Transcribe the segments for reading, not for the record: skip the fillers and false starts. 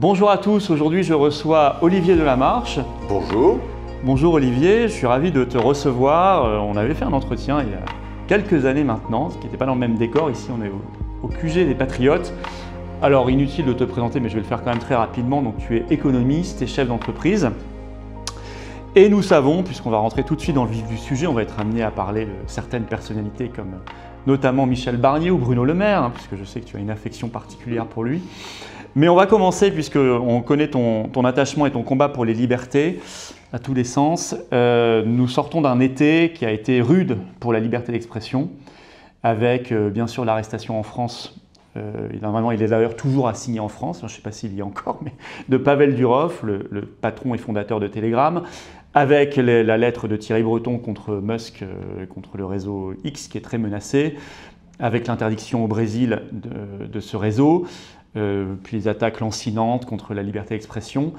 Bonjour à tous, aujourd'hui je reçois Olivier Delamarche. Bonjour. Bonjour Olivier, je suis ravi de te recevoir. On avait fait un entretien il y a quelques années maintenant, ce qui n'était pas dans le même décor. Ici on est au QG des Patriotes. Alors inutile de te présenter, mais je vais le faire quand même très rapidement. Donc tu es économiste et chef d'entreprise. Et nous savons, puisqu'on va rentrer tout de suite dans le vif du sujet, on va être amené à parler de certaines personnalités comme notamment Michel Barnier ou Bruno Le Maire, puisque je sais que tu as une affection particulière pour lui. Mais on va commencer, puisqu'on connaît ton attachement et ton combat pour les libertés à tous les sens. Nous sortons d'un été qui a été rude pour la liberté d'expression, avec bien sûr l'arrestation en France. Normalement, il est d'ailleurs toujours assigné en France, je ne sais pas s'il y est encore, mais de Pavel Durov, le patron et fondateur de Telegram, avec la lettre de Thierry Breton contre Musk, contre le réseau X qui est très menacé, avec l'interdiction au Brésil de ce réseau, puis les attaques lancinantes contre la liberté d'expression.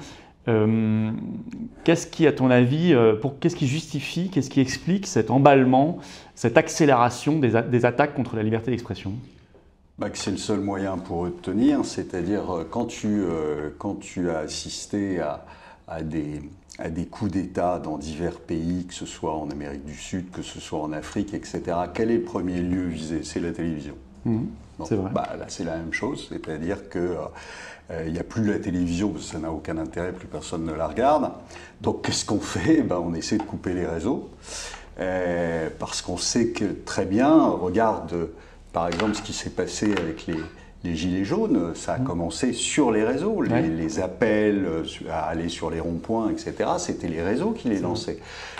Qu'est-ce qui, à ton avis, qu'est-ce qui justifie, qu'est-ce qui explique cet emballement, cette accélération des attaques contre la liberté d'expression ? C'est le seul moyen pour eux de tenir, c'est-à-dire quand tu as assisté à des coups d'État dans divers pays, que ce soit en Amérique du Sud, que ce soit en Afrique, etc., quel est le premier lieu visé? C'est la télévision. C'est vrai. Là, c'est la même chose, c'est-à-dire que il n'y a plus la télévision, parce que ça n'a aucun intérêt, plus personne ne la regarde. Donc qu'est-ce qu'on fait? On essaie de couper les réseaux, parce qu'on sait que très bien, regarde par exemple ce qui s'est passé avec les gilets jaunes, ça a commencé sur les réseaux, les appels à aller sur les ronds-points, etc., c'était les réseaux qui les lançaient.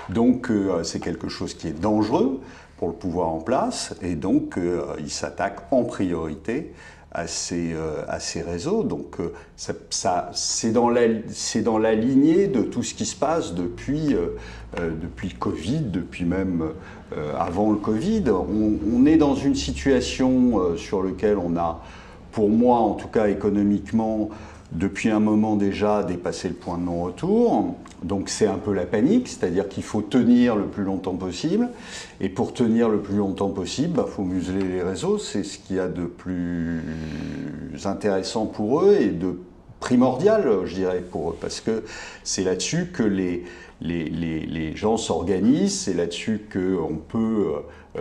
Donc c'est quelque chose qui est dangereux pour le pouvoir en place, et donc ils s'attaquent en priorité à ces réseaux. Donc c'est dans la lignée de tout ce qui se passe depuis le Covid, depuis même avant le Covid. On est dans une situation sur laquelle on a, pour moi en tout cas économiquement, depuis un moment déjà dépassé le point de non-retour. Donc c'est un peu la panique, c'est-à-dire qu'il faut tenir le plus longtemps possible. Et pour tenir le plus longtemps possible, faut museler les réseaux. C'est ce qu'il y a de plus intéressant pour eux et de primordial, je dirais, pour eux. Parce que c'est là-dessus que les gens s'organisent, c'est là-dessus qu'on peut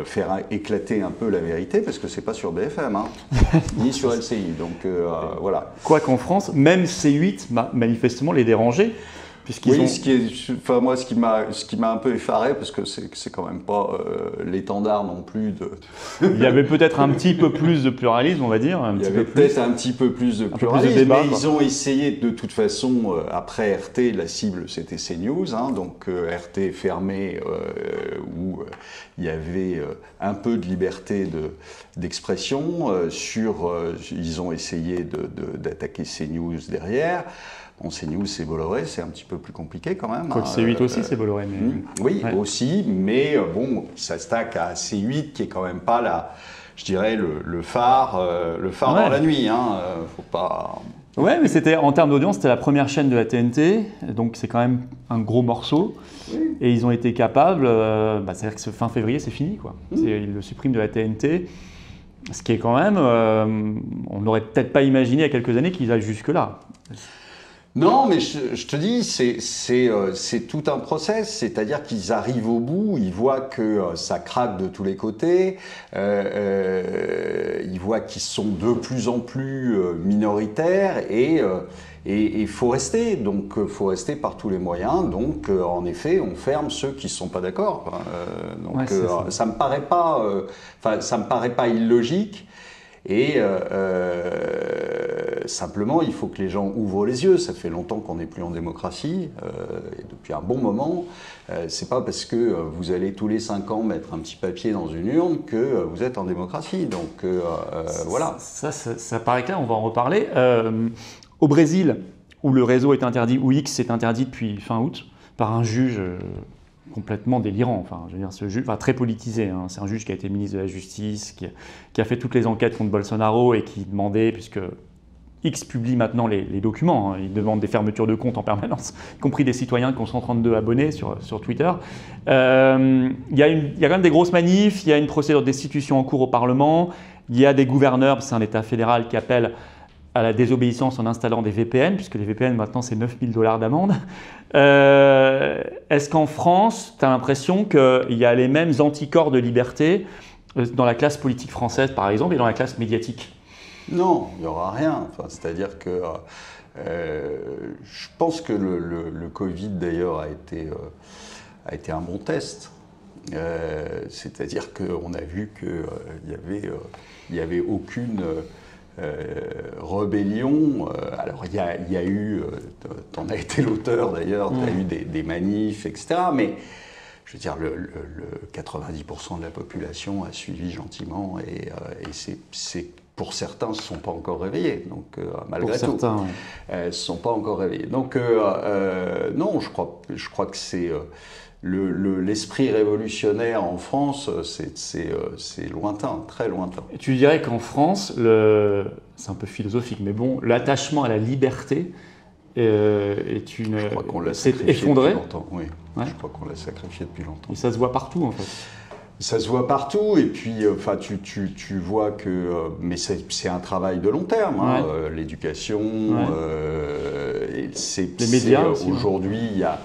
faire éclater un peu la vérité, parce que c'est pas sur BFM, ni sur LCI. Donc voilà. Quoi qu'en France, même C8 manifestement les dérangeait. Oui, ce qui m'a un peu effaré, parce que c'est quand même pas l'étendard non plus de... Il y avait peut-être un petit peu plus de pluralisme, on va dire. Il y avait peut-être un petit peu plus de pluralisme, mais ils ont essayé de toute façon, après RT, la cible c'était CNews, donc RT est fermé, où il y avait un peu de liberté d'expression, ils ont essayé d'attaquer CNews derrière. CNews, c'est Bolloré, c'est un petit peu plus compliqué quand même. Quoi que C8 aussi, c'est Bolloré. Oui, aussi, mais ça s'attaque à C8 qui est quand même pas je dirais, le phare dans la nuit. Faut pas... Ouais, mais c'était, en termes d'audience, c'était la première chaîne de la TNT, donc c'est quand même un gros morceau. Oui. Et ils ont été capables, c'est-à-dire que ce fin février, c'est fini, quoi. Ils le suppriment de la TNT, ce qui est quand même, on n'aurait peut-être pas imaginé il y a quelques années qu'ils aillent jusque-là. Non, mais je te dis, c'est tout un process, c'est-à-dire qu'ils arrivent au bout, ils voient que ça craque de tous les côtés, ils voient qu'ils sont de plus en plus minoritaires et il faut rester, donc il faut rester par tous les moyens. Donc en effet, on ferme ceux qui ne sont pas d'accord. Ça me paraît pas illogique. Et simplement, il faut que les gens ouvrent les yeux. Ça fait longtemps qu'on n'est plus en démocratie, et depuis un bon moment. C'est pas parce que vous allez tous les 5 ans mettre un petit papier dans une urne que vous êtes en démocratie. Donc voilà. Ça paraît clair, on va en reparler. Au Brésil, où le réseau est interdit, où X est interdit depuis fin août, par un juge complètement délirant, je veux dire, ce juge, très politisé. C'est un juge qui a été ministre de la Justice, qui a fait toutes les enquêtes contre Bolsonaro et qui demandait, puisque X publie maintenant les documents, il demande des fermetures de comptes en permanence, y compris des citoyens qui ont 132 abonnés sur Twitter. Il y a quand même des grosses manifs, il y a une procédure de destitution en cours au Parlement, il y a des gouverneurs, c'est un État fédéral qui appelle à la désobéissance en installant des VPN, puisque les VPN maintenant c'est 9 000 $ d'amende. Est-ce qu'en France, tu as l'impression qu'il y a les mêmes anticorps de liberté dans la classe politique française par exemple et dans la classe médiatique? Non, il n'y aura rien. Enfin, c'est-à-dire que je pense que le Covid d'ailleurs a été un bon test. C'est-à-dire qu'on a vu qu'il n'y avait aucune rébellion. Alors il y a eu, tu en as été l'auteur d'ailleurs, tu as eu des manifs, etc. Mais je veux dire, le 90% de la population a suivi gentiment et c'est pour certains, ne se sont pas encore réveillés, donc malgré tout. Certains, oui. Ne se sont pas encore réveillés. Donc non, je crois que c'est l'esprit révolutionnaire en France, c'est lointain, très lointain. Et tu dirais qu'en France, c'est un peu philosophique, mais bon, l'attachement à la liberté est une. Je crois qu'on l'a s'est sacrifié effondré. depuis longtemps. Oui, Ouais. je crois qu'on l'a sacrifié depuis longtemps. Et ça se voit partout en fait. Ça se voit partout, et puis enfin, tu vois que. Mais c'est un travail de long terme, hein, l'éducation, Ouais. les médias aussi, aujourd'hui, il y a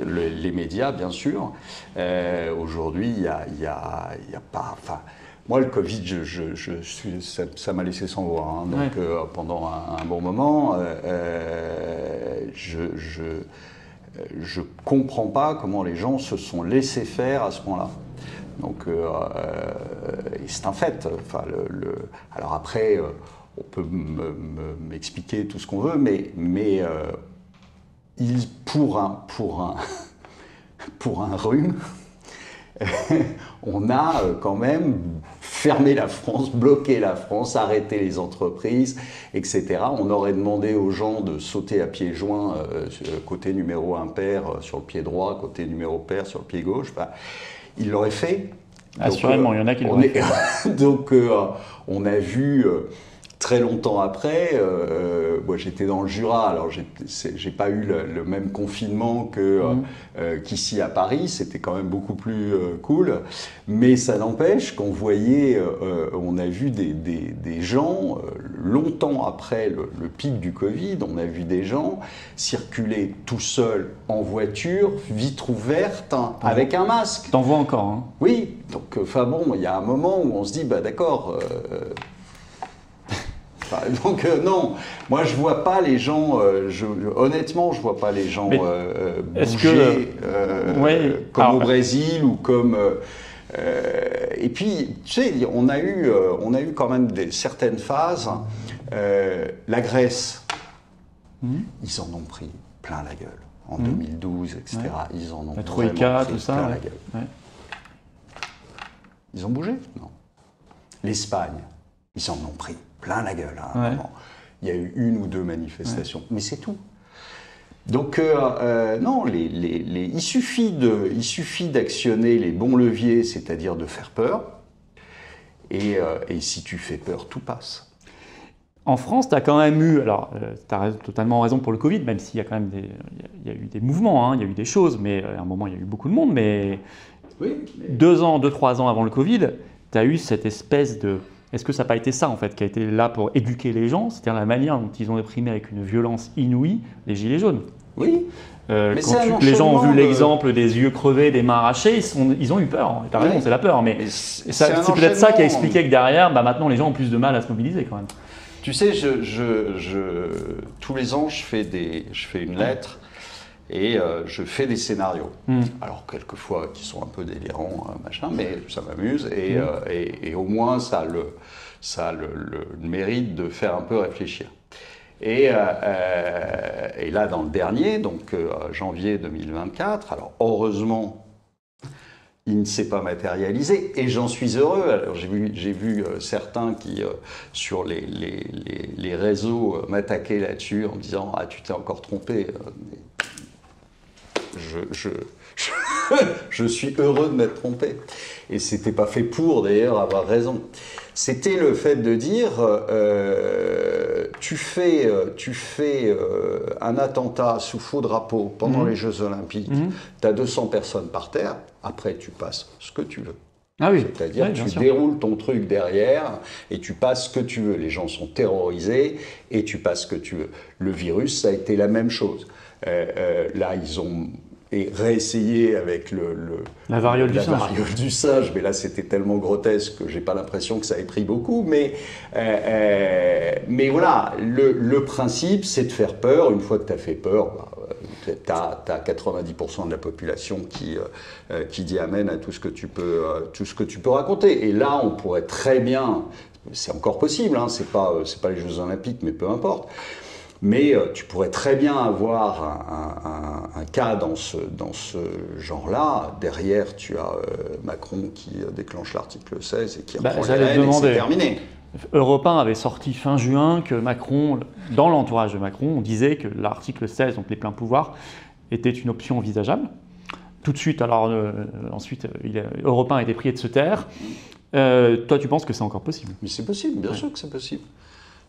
les médias, bien sûr. Aujourd'hui, il y a pas. Enfin, moi, le Covid, ça m'a laissé sans voix. Hein, donc, pendant un bon moment, je comprends pas comment les gens se sont laissés faire à ce point-là. Donc, c'est un fait. Enfin, alors après, on peut m'expliquer tout ce qu'on veut, mais pour un rhume, on a quand même fermé la France, bloqué la France, arrêté les entreprises, etc. On aurait demandé aux gens de sauter à pieds joints, côté numéro impair sur le pied droit, côté numéro pair sur le pied gauche. Enfin, ils l'auraient fait. Assurément, il y en a qui l'auraient fait. Donc, on a vu très longtemps après, moi j'étais dans le Jura, alors j'ai pas eu le même confinement qu'ici à Paris, c'était quand même beaucoup plus cool, mais ça n'empêche qu'on voyait, on a vu des gens, longtemps après le pic du Covid, on a vu des gens circuler tout seuls en voiture, vitre ouverte, avec un masque. T'en vois encore, hein? Oui, donc enfin bon, il y a un moment où on se dit, bah d'accord... Donc non, moi je vois pas les gens, honnêtement je vois pas les gens bouger comme au Brésil ou comme... et puis tu sais, on a eu quand même certaines phases, la Grèce, ils en ont pris plein la gueule, en 2012, etc. Ils en ont la vraiment Troïka, pris tout ça, plein la gueule. Ouais. Ils ont bougé? Non. L'Espagne, ils en ont pris plein la gueule à un moment. Il y a eu 1 ou 2 manifestations, mais c'est tout. Donc non, il suffit d'actionner les bons leviers, c'est-à-dire de faire peur, et si tu fais peur, tout passe. En France, tu as quand même eu, alors tu as totalement raison pour le Covid, même s'il y a quand même il y a eu des mouvements, hein, il y a eu des choses, mais à un moment il y a eu beaucoup de monde, mais 2-3 ans avant le Covid, tu as eu cette espèce de... Est-ce que ça n'a pas été ça, en fait, qui a été là pour éduquer les gens, c'est-à-dire la manière dont ils ont réprimé avec une violence inouïe les Gilets jaunes? Oui. Quand les gens ont vu l'exemple des yeux crevés, des mains arrachées, ils ont eu peur. Tu as raison, c'est la peur. Mais c'est peut-être ça qui a expliqué que derrière, maintenant, les gens ont plus de mal à se mobiliser quand même. Tu sais, tous les ans, je fais une lettre et je fais des scénarios. Alors, quelquefois, qui sont un peu délirants, machin, mais ça m'amuse. Et au moins, ça a le mérite de faire un peu réfléchir. Et là, dans le dernier, donc janvier 2024, alors heureusement, il ne s'est pas matérialisé et j'en suis heureux. Alors j'ai vu certains qui, sur les réseaux, m'attaquaient là-dessus en me disant « Ah, tu t'es encore trompé ». Je suis heureux de m'être trompé. Et c'était pas fait pour, d'ailleurs, avoir raison. C'était le fait de dire tu fais un attentat sous faux drapeau pendant les Jeux Olympiques, tu as 200 personnes par terre, après tu passes ce que tu veux. Ah oui. C'est-à-dire Oui, que bien tu sûr. déroules ton truc derrière et tu passes ce que tu veux. Les gens sont terrorisés et tu passes ce que tu veux. Le virus, ça a été la même chose. Là, ils ont réessayé avec La variole du singe. variole du singe, mais là, c'était tellement grotesque que j'ai pas l'impression que ça ait pris beaucoup. Mais voilà, le principe, c'est de faire peur. Une fois que tu as fait peur, tu as 90% de la population qui dit amen à tout ce que tu peux raconter. Et là, on pourrait très bien, c'est encore possible, hein, c'est pas les Jeux Olympiques, mais peu importe. Mais tu pourrais très bien avoir un cas dans ce genre-là. Derrière, tu as Macron qui déclenche l'article 16 et qui reprend les rênes et c'est terminé. Europe 1 avait sorti fin juin que Macron, dans l'entourage de Macron, on disait que l'article 16, donc les pleins pouvoirs, était une option envisageable. Tout de suite, alors ensuite, Europe 1 a été prié de se taire. Toi, tu penses que c'est encore possible? Mais c'est possible, bien sûr que c'est possible.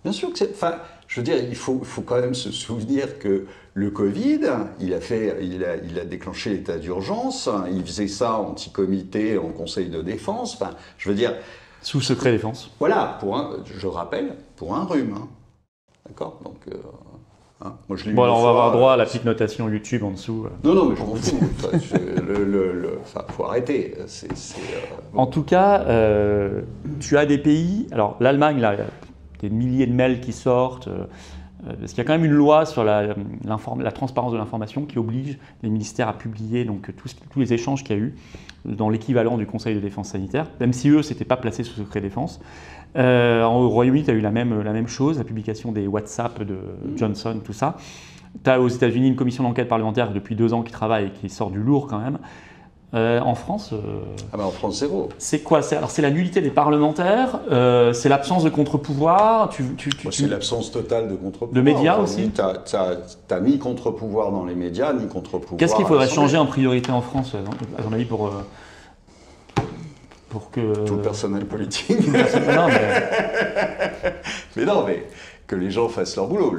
Bien sûr que c'est. Enfin, je veux dire, il faut quand même se souvenir que le Covid, il a déclenché l'état d'urgence. Il faisait ça en petit comité, en conseil de défense. Enfin, je veux dire. Sous secret défense. Voilà, je rappelle, pour un rhume. Hein. D'accord. Donc. Moi, je l'ai bon, alors on va avoir droit à la petite notation YouTube en dessous. Non, mais je m'en fous. Faut arrêter. En tout cas, tu as des pays. Alors, l'Allemagne, là, il y a des milliers de mails qui sortent. Parce qu'il y a quand même une loi sur la transparence de l'information qui oblige les ministères à publier donc, tous les échanges qu'il y a eu dans l'équivalent du Conseil de défense sanitaire, même si eux, c'était pas placé sous secret défense. Au Royaume-Uni, tu as eu la même chose, la publication des WhatsApp de Johnson, tout ça. Tu as aux États-Unis une commission d'enquête parlementaire depuis 2 ans qui travaille et qui sort du lourd quand même. En France, en France, zéro. C'est quoi? C'est la nullité des parlementaires, c'est l'absence de contre-pouvoir. C'est l'absence totale de contre-pouvoir. De médias aussi. Tu n'as ni contre-pouvoir dans les médias, ni contre-pouvoir. Qu'est-ce qu'il faudrait changer en priorité en France, à ton avis, pour que. Tout le personnel politique. Non, mais non, mais que les gens fassent leur boulot.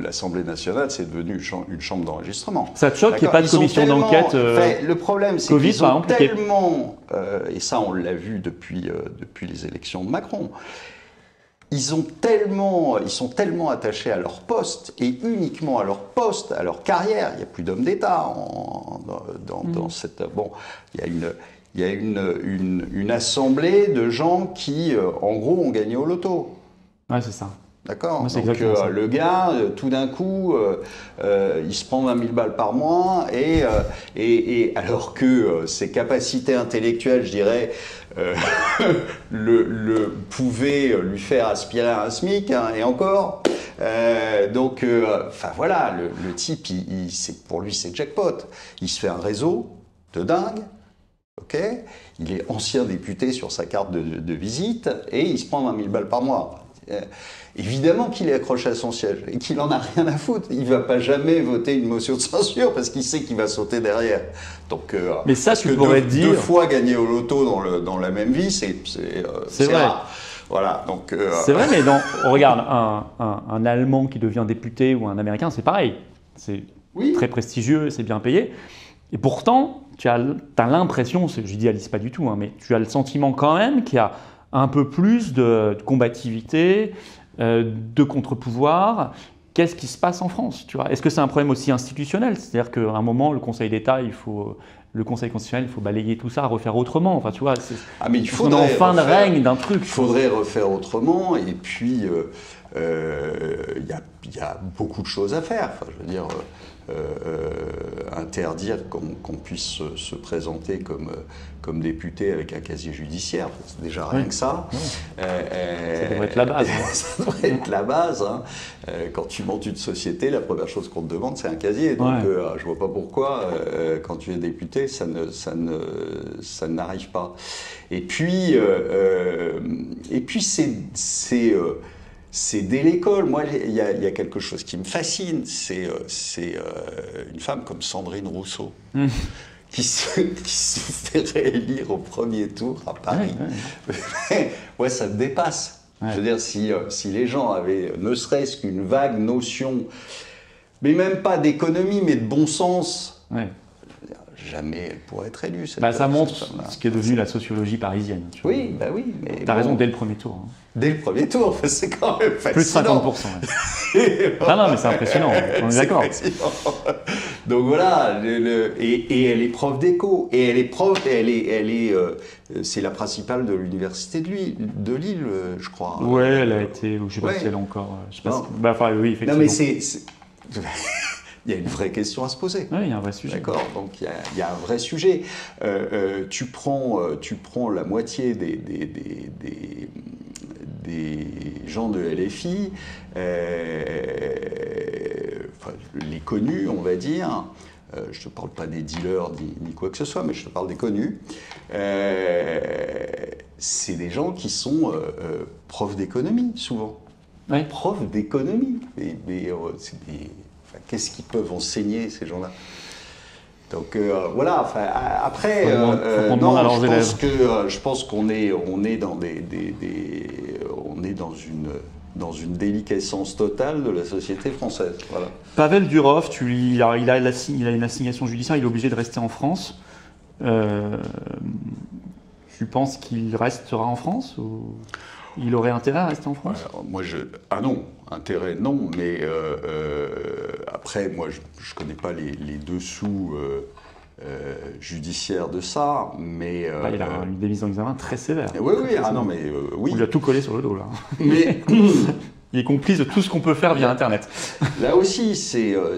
L'Assemblée nationale, c'est devenu une chambre d'enregistrement. Ça te choque qu'il n'y ait pas de commission d'enquête le problème, c'est Covid, qu'ils ont tellement, et ça on l'a vu depuis les élections de Macron, ils sont tellement attachés à leur poste, et uniquement à leur poste, à leur carrière. Il n'y a plus d'hommes d'État dans cette... Bon, il y a une assemblée de gens qui, en gros, ont gagné au loto. Ouais, c'est ça. D'accord. Donc le gars, tout d'un coup, il se prend 20 000 balles par mois et alors que ses capacités intellectuelles, je dirais, le pouvaient lui faire aspirer à un SMIC, hein, et encore. Donc, voilà, le type, pour lui, c'est jackpot. Il se fait un réseau de dingue. Ok, il est ancien député sur sa carte de visite et il se prend 20 000 balles par mois. Évidemment qu'il est accroché à son siège et qu'il en a rien à foutre. Il ne va pas jamais voter une motion de censure parce qu'il sait qu'il va sauter derrière. Donc, mais ça, tu pourrais dire. 2 fois gagner au loto dans la même vie, c'est vrai. Rare. Voilà, donc. C'est vrai, mais regarde, un Allemand qui devient député ou un Américain, c'est pareil. C'est très prestigieux, c'est bien payé. Et pourtant, tu as l'impression, j'idéalise pas du tout, hein, mais tu as le sentiment quand même qu'il y a un peu plus de combativité, de contre-pouvoir. Qu'est-ce qui se passe en France, tu vois? Est-ce que c'est un problème aussi institutionnel? C'est-à-dire qu'à un moment, le Conseil d'État, le Conseil constitutionnel, il faut balayer tout ça, refaire autrement. Enfin, tu vois, mais il faudrait on est en fin de règne d'un truc. Il faudrait refaire autrement. Et puis, il y a beaucoup de choses à faire. Enfin, je veux dire, interdire qu'on puisse se présenter comme député avec un casier judiciaire, c'est déjà rien que ça. Ça devrait être la base. Ça devrait être la base. Hein. Quand tu montes une société, la première chose qu'on te demande, c'est un casier. Donc, je vois pas pourquoi, quand tu es député, ça n'arrive pas. Et puis c'est dès l'école. Moi, il y a quelque chose qui me fascine. C'est une femme comme Sandrine Rousseau qui se fait réélire au premier tour à Paris. Ouais, ça me dépasse. Ouais. Je veux dire, si les gens avaient ne serait-ce qu'une vague notion, mais même pas d'économie, mais de bon sens. Ouais. jamais elle pourrait être élue. Ça montre ce qui est devenu la sociologie parisienne. Oui, bah oui. Tu as raison, dès le premier tour. Hein. Dès le premier tour, c'est quand même fascinant. Plus de 50%. Ouais. Non, mais c'est impressionnant, on est d'accord. Donc voilà, et elle est prof d'éco, et elle est prof, c'est la principale de l'université de Lille, je crois. Ouais, elle a été, je sais pas si elle est encore, je sais pas si, oui, effectivement. Non, mais il y a une vraie question à se poser. Oui, il y a un vrai sujet. D'accord, donc il y a un vrai sujet. Tu prends la moitié des gens de LFI, les connus, on va dire. Je ne te parle pas des dealers ni quoi que ce soit, mais je te parle des connus. C'est des gens qui sont profs d'économie, souvent. Oui. Profs d'économie. Qu'est-ce qu'ils peuvent enseigner, ces gens-là? Donc voilà, après, je pense qu'on est dans une déliquescence totale de la société française. Voilà. Pavel Durov, il a une assignation judiciaire, il est obligé de rester en France. Tu penses qu'il restera en France ou il aurait intérêt à rester en France? Non, intérêt non, mais après, moi, je ne connais pas les dessous judiciaires de ça, mais... il a eu des mises en examen très sévères. Oui, oui. On lui a tout collé sur le dos, là. Mais... Il est complice de tout ce qu'on peut faire via Internet. Là aussi, c'est le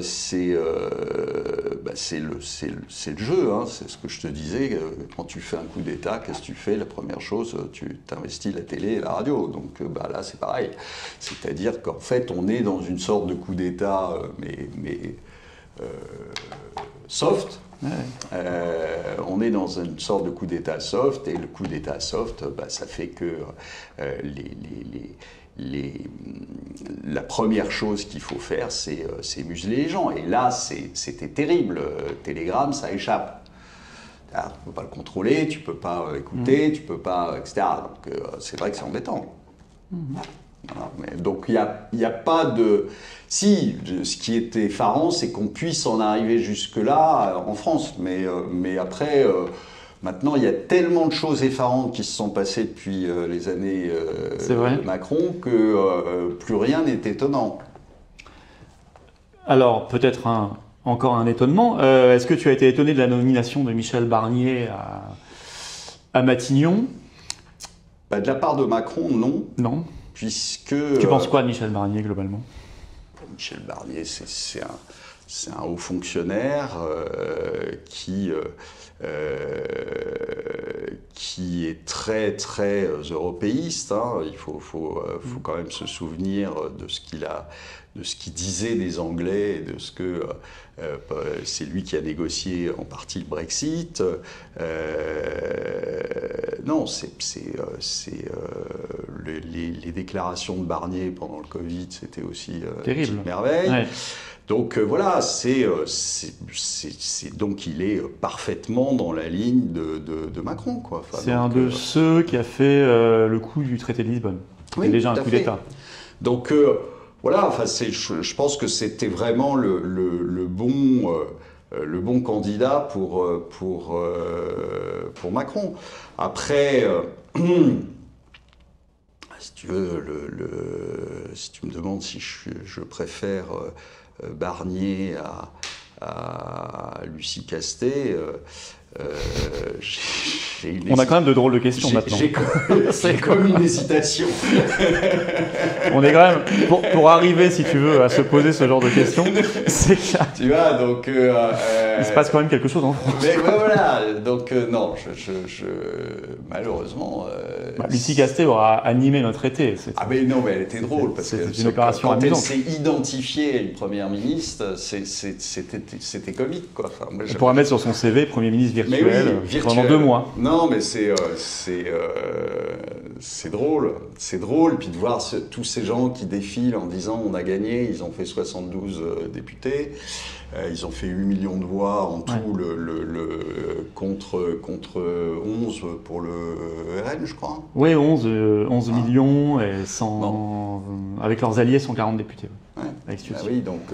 jeu, hein. C'est ce que je te disais. Quand tu fais un coup d'État, qu'est-ce que tu fais? La première chose, tu t'investis la télé et la radio. Donc là, c'est pareil. C'est-à-dire qu'en fait, on est dans une sorte de coup d'État, mais soft. Ouais. On est dans une sorte de coup d'État soft, et le coup d'État soft, ça fait que la première chose qu'il faut faire, c'est museler les gens. Et là, c'était terrible. Telegram, ça échappe. Tu ne peux pas le contrôler, tu ne peux pas écouter, tu ne peux pas, etc. Donc, c'est vrai que c'est embêtant. Voilà, donc, il n'y a pas de... Si, ce qui est effarant, c'est qu'on puisse en arriver jusque-là en France. Mais après... Maintenant, il y a tellement de choses effarantes qui se sont passées depuis les années Macron que plus rien n'est étonnant. Alors, peut-être encore un étonnement. Est-ce que tu as été étonné de la nomination de Michel Barnier à Matignon? De la part de Macron, non. Non. Puisque... Tu penses quoi de Michel Barnier, globalement? Michel Barnier, c'est un haut fonctionnaire qui est très très européiste. Hein. Il faut quand même se souvenir de ce qu'il disait des Anglais, et de ce que c'est lui qui a négocié en partie le Brexit. Non, les déclarations de Barnier pendant le Covid, c'était aussi terrible. Une merveille. Ouais. Donc voilà, donc il est parfaitement dans la ligne de Macron, quoi. Enfin, c'est un de ceux qui a fait le coup du traité de Lisbonne. C'était déjà un coup d'État. Donc voilà, enfin, je pense que c'était vraiment le bon candidat pour Macron. Après, si tu veux, si tu me demandes si je préfère Barnier à Lucie Castet, on a quand même de drôles de questions maintenant. C'est comme une hésitation. On est quand même, pour arriver, si tu veux, à se poser ce genre de questions, c'est que... Tu vois, donc... il se passe quand même quelque chose en France. Mais voilà, donc non, malheureusement... Lucie Castet aura animé notre été. Mais non, mais elle était drôle, parce que une opération quand amusante. Elle s'est identifiée à une première ministre, c'était comique, quoi. Enfin, moi, on pourra mettre sur son CV Premier ministre virtuel, pendant 2 mois. Non, mais c'est drôle. C'est drôle, puis de voir tous ces gens qui défilent en disant on a gagné, ils ont fait 72 députés, ils ont fait 8 millions de voix en tout, contre 11 pour le RN, je crois. Oui, 11 millions, et avec leurs alliés, 140 députés. Ouais. Oui, donc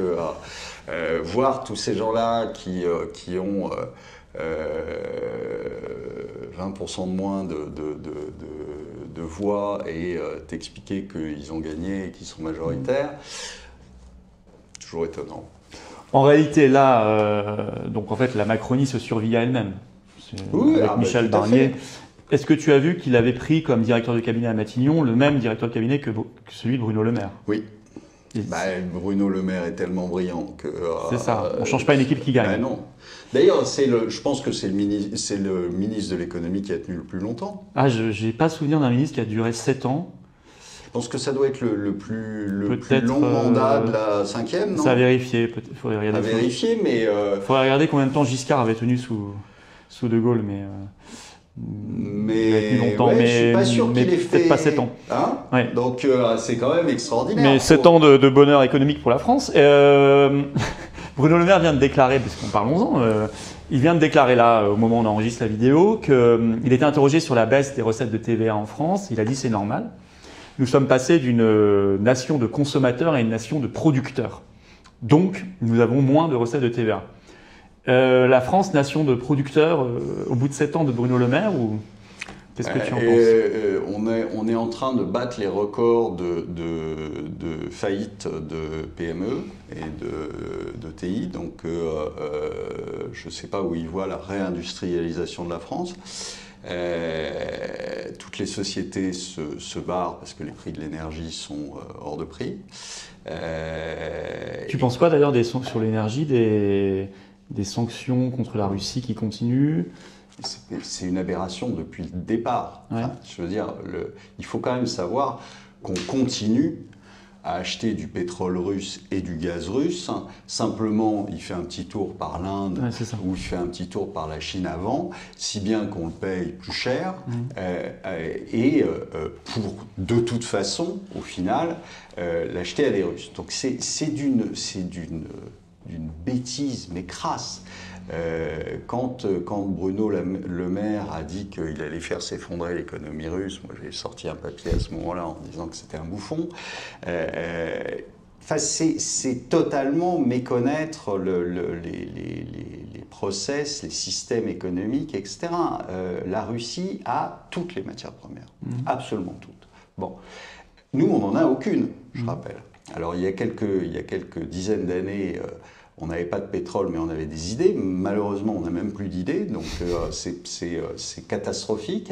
voir tous ces gens-là qui ont 20% de moins de voix et t'expliquer qu'ils ont gagné et qu'ils sont majoritaires, toujours étonnant. En réalité, là, donc en fait, la Macronie se survit à elle-même. Oui, avec Michel Barnier. Est-ce que tu as vu qu'il avait pris comme directeur de cabinet à Matignon le même directeur de cabinet que celui de Bruno Le Maire? Oui. Bruno Le Maire est tellement brillant que... c'est ça, on ne change pas une équipe qui gagne. Non. D'ailleurs, je pense que c'est le ministre de l'économie qui a tenu le plus longtemps. Ah, je n'ai pas souvenir d'un ministre qui a duré 7 ans. Je pense que ça doit être le plus long mandat de la 5e, non? Ça a vérifié, peut-être. Il faudrait regarder. À vérifier, mais... Il faudrait regarder combien de temps Giscard avait tenu sous De Gaulle, mais longtemps, ouais, je suis pas sûr qu'il ait fait... peut-être pas 7 ans. Hein, ouais. Donc c'est quand même extraordinaire. Mais 7 ans de bonheur économique pour la France. Bruno Le Maire vient de déclarer, puisqu'on parlons-en, il vient de déclarer là, au moment où on enregistre la vidéo, qu'il était interrogé sur la baisse des recettes de TVA en France. Il a dit c'est normal. Nous sommes passés d'une nation de consommateurs à une nation de producteurs. Donc, nous avons moins de recettes de TVA. La France, nation de producteurs, au bout de 7 ans de Bruno Le Maire, ou qu'est-ce que tu en penses? On est en train de battre les records de faillite de PME et de TI, donc je ne sais pas où il voit la réindustrialisation de la France. Toutes les sociétés se barrent parce que les prix de l'énergie sont hors de prix. Tu penses quoi d'ailleurs sur l'énergie, des sanctions contre la Russie qui continuent? C'est une aberration depuis le départ. Ouais. Enfin, je veux dire, il faut quand même savoir qu'on continue à acheter du pétrole russe et du gaz russe. Simplement, il fait un petit tour par l'Inde ou il fait un petit tour par la Chine avant, si bien qu'on le paye plus cher. Pour, de toute façon, au final, l'acheter à des Russes. Donc c'est d'une bêtise, mais crasse. Quand Bruno Le Maire a dit qu'il allait faire s'effondrer l'économie russe, moi j'ai sorti un papier à ce moment-là en disant que c'était un bouffon. C'est totalement méconnaître les process, les systèmes économiques, etc. La Russie a toutes les matières premières, absolument toutes. Bon, nous on n'en a aucune, je rappelle. Alors il y a quelques dizaines d'années, on n'avait pas de pétrole, mais on avait des idées. Malheureusement, on n'a même plus d'idées, donc c'est catastrophique.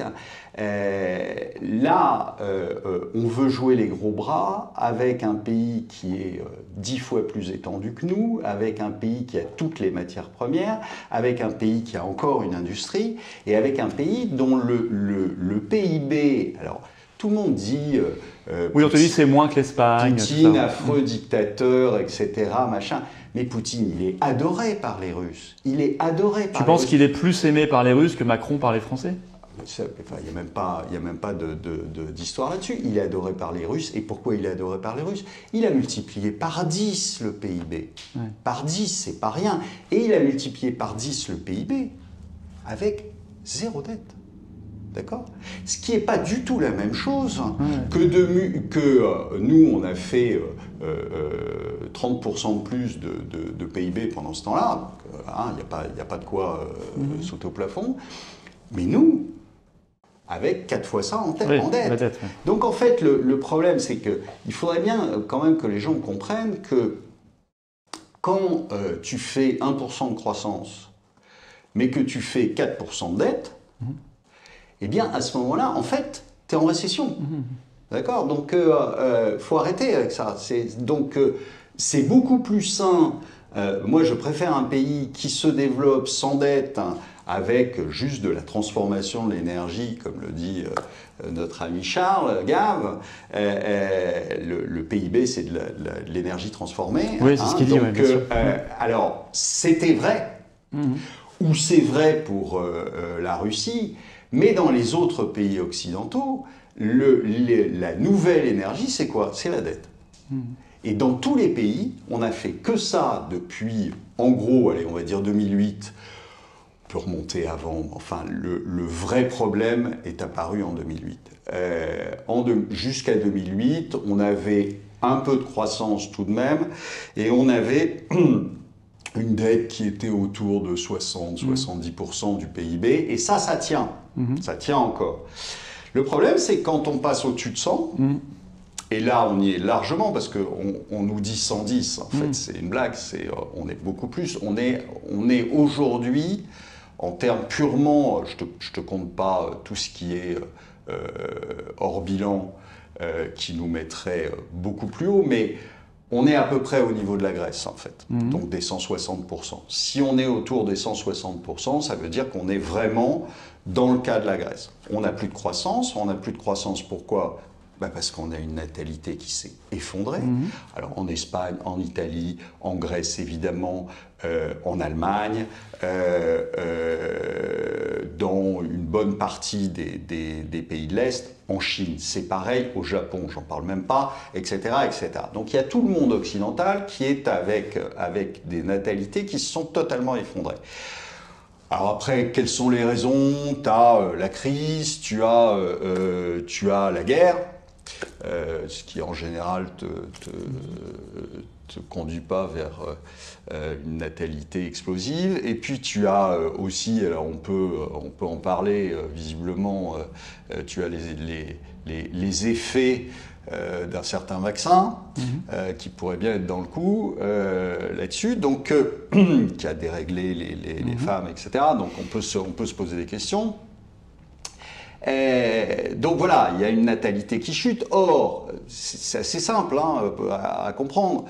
Là, on veut jouer les gros bras avec un pays qui est 10 fois plus étendu que nous, avec un pays qui a toutes les matières premières, avec un pays qui a encore une industrie, et avec un pays dont le PIB... Alors, tout le monde dit... oui, on te dit c'est moins que l'Espagne. Poutine, affreux dictateur, etc., machin... Mais Poutine, il est adoré par les Russes. Il est adoré par les Russes. Tu penses qu'il est plus aimé par les Russes que Macron par les Français? Il n'y a même pas d'histoire là-dessus. Il est adoré par les Russes. Et pourquoi il est adoré par les Russes? Il a multiplié par 10 le PIB. Ouais. Par 10, c'est pas rien. Et il a multiplié par 10 le PIB avec zéro dette. D'accord? Ce qui n'est pas du tout la même chose que nous, on a fait 30% de plus de PIB pendant ce temps-là. Il n'y a pas de quoi sauter au plafond. Mais nous, avec 4 fois ça en dette. Donc en fait, le problème, c'est qu'il faudrait bien quand même que les gens comprennent que quand tu fais 1% de croissance, mais que tu fais 4% de dette, eh bien, à ce moment-là, en fait, tu es en récession. D'accord? Donc, faut arrêter avec ça. C'est beaucoup plus sain. Moi, je préfère un pays qui se développe sans dette, avec juste de la transformation de l'énergie, comme le dit notre ami Charles Gave. Le PIB, c'est de l'énergie transformée. Oui, c'est ce qu'il dit. Donc, alors, c'était vrai. Ou c'est vrai pour la Russie. Mais dans les autres pays occidentaux, la nouvelle énergie, c'est quoi? C'est la dette. Et dans tous les pays, on n'a fait que ça depuis, en gros, allez, on va dire 2008. On peut remonter avant. Enfin, le vrai problème est apparu en 2008. Jusqu'à 2008, on avait un peu de croissance tout de même, et on avait une dette qui était autour de 60-70% du PIB, et ça tient. Ça tient encore. Le problème, c'est quand on passe au-dessus de 100, et là on y est largement, parce qu'on nous dit 110, en fait c'est une blague, on est beaucoup plus. On est aujourd'hui, en termes purement, je te compte pas tout ce qui est hors bilan, qui nous mettrait beaucoup plus haut, mais on est à peu près au niveau de la Grèce, en fait, donc des 160%. Si on est autour des 160%, ça veut dire qu'on est vraiment dans le cas de la Grèce. On n'a plus de croissance. On n'a plus de croissance, pourquoi ? Parce qu'on a une natalité qui s'est effondrée. Alors en Espagne, en Italie, en Grèce évidemment, en Allemagne, dans une bonne partie des pays de l'Est, en Chine, c'est pareil, au Japon, j'en parle même pas, etc., etc. Donc il y a tout le monde occidental qui est avec des natalités qui se sont totalement effondrées. Alors après, quelles sont les raisons ? Tu as la crise, tu as la guerre, ce qui en général te conduit pas vers une natalité explosive. Et puis tu as aussi, alors on peut en parler visiblement, tu as les effets d'un certain vaccin qui pourrait bien être dans le coup là-dessus, donc qui a déréglé les femmes, etc. Donc on peut se poser des questions. Donc voilà, il y a une natalité qui chute. Or, c'est assez simple à comprendre.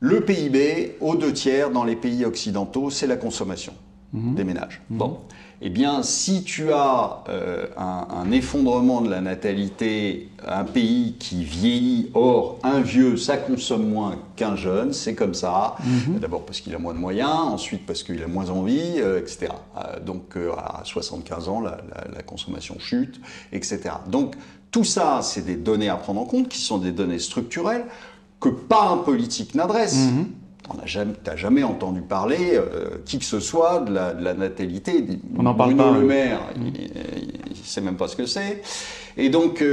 Le PIB, aux 2/3 dans les pays occidentaux, c'est la consommation des ménages. Bon. Eh bien, si tu as un effondrement de la natalité, un pays qui vieillit, or un vieux, ça consomme moins qu'un jeune, c'est comme ça. D'abord parce qu'il a moins de moyens, ensuite parce qu'il a moins envie, etc. Donc à 75 ans, la consommation chute, etc. Donc tout ça, c'est des données à prendre en compte, qui sont des données structurelles, que pas un politique n'adresse. Tu n'as jamais entendu parler, qui que ce soit, de la natalité. On n'en parle pas. Bruno Le Maire, il ne sait même pas ce que c'est. Et donc,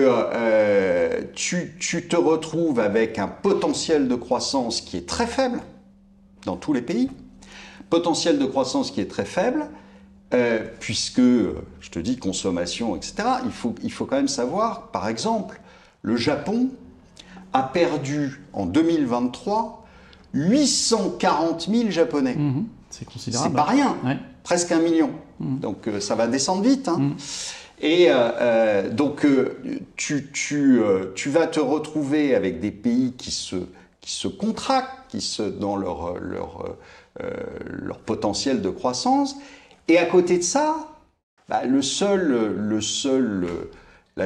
tu te retrouves avec un potentiel de croissance qui est très faible dans tous les pays. Potentiel de croissance qui est très faible, puisque, je te dis, consommation, etc. Il faut quand même savoir, par exemple, le Japon a perdu en 2023 840 000 Japonais. C'est considérable. C'est pas rien, presque 1 million. Donc ça va descendre vite. Et donc tu vas te retrouver avec des pays qui se contractent, dans leur potentiel de croissance. Et à côté de ça, la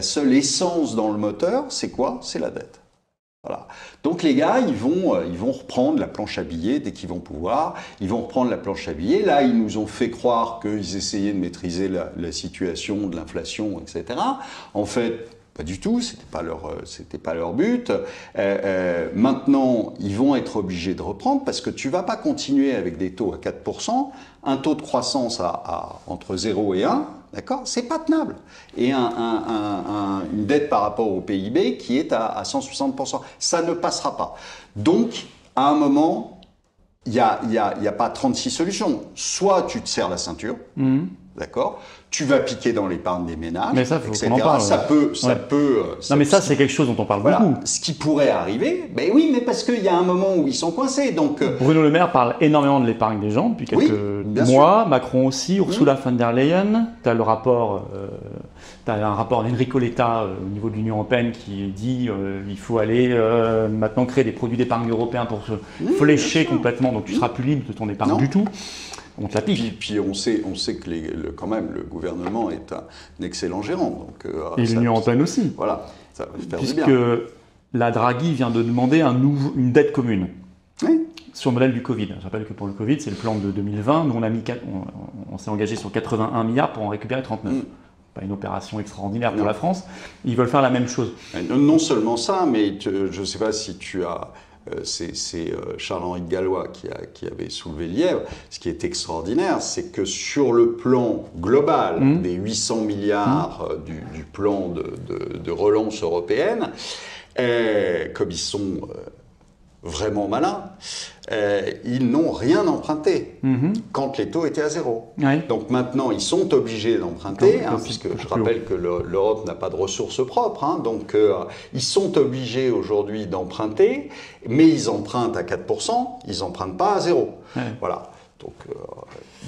seule essence dans le moteur, c'est quoi ? C'est la dette. Voilà. Donc les gars, ils vont reprendre la planche à billets dès qu'ils vont pouvoir. Ils vont reprendre la planche à billets. Là, ils nous ont fait croire qu'ils essayaient de maîtriser la situation de l'inflation, etc. En fait, pas du tout. C'était pas leur but. Maintenant, ils vont être obligés de reprendre parce que tu vas pas continuer avec des taux à 4%, un taux de croissance à entre 0 et 1. D'accord ? C'est pas tenable. Et une dette par rapport au PIB qui est à 160%. Ça ne passera pas. Donc, à un moment, il n'y a pas 36 solutions. Soit tu te serres la ceinture, d'accord ? Tu vas piquer dans l'épargne des ménages, mais ça, faut etc. qu'on en parle, ça peut. Non, mais ça, c'est quelque chose dont on parle beaucoup. Ce qui pourrait arriver, ben oui, mais parce qu'il y a un moment où ils sont coincés. Donc, Bruno Le Maire parle énormément de l'épargne des gens depuis quelques mois. Macron aussi, Ursula von der Leyen. Tu as le rapport, t'as un rapport d'Enrico Letta au niveau de l'Union européenne qui dit il faut aller maintenant créer des produits d'épargne européens pour se flécher complètement. Donc tu seras plus libre de ton épargne du tout. On te la pique. Puis on sait que quand même le gouvernement est un excellent gérant. Donc, et l'Union européenne aussi. Voilà, ça va faire puisque du bien. la Draghi vient de demander une dette commune. Oui. Sur le modèle du Covid. Je rappelle que pour le Covid, c'est le plan de 2020. Nous, on s'est engagé sur 81 milliards pour en récupérer 39. Pas une opération extraordinaire pour la France. Ils veulent faire la même chose. Non seulement ça, mais je ne sais pas si tu as... c'est Charles-Henri de Gallois qui avait soulevé le lièvre. Ce qui est extraordinaire, c'est que sur le plan global des 800 milliards du plan de relance européenne, comme ils sont vraiment malins, ils n'ont rien emprunté quand les taux étaient à zéro. Ouais. Donc maintenant, ils sont obligés d'emprunter, puisque je rappelle que l'Europe n'a pas de ressources propres. Donc ils sont obligés aujourd'hui d'emprunter, mais ils empruntent à 4%, ils n'empruntent pas à zéro. Ouais. Voilà. Donc,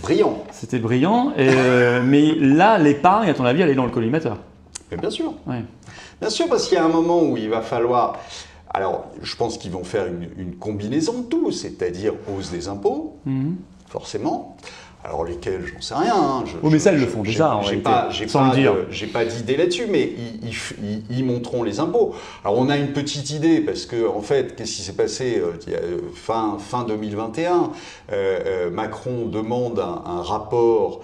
brillant. C'était brillant. Mais là, l'épargne, à ton avis, elle est dans le collimateur. Mais bien sûr. Ouais. Bien sûr, parce qu'il y a un moment où il va falloir... Alors, je pense qu'ils vont faire une combinaison de tout, c'est-à-dire hausse des impôts, forcément. Alors, lesquels, j'en sais rien. Mais ça, ils le font déjà, en réalité, sans le dire. J'ai pas d'idée là-dessus, mais ils monteront les impôts. Alors, on a une petite idée, parce que, en fait, qu'est-ce qui s'est passé fin 2021 Macron demande un rapport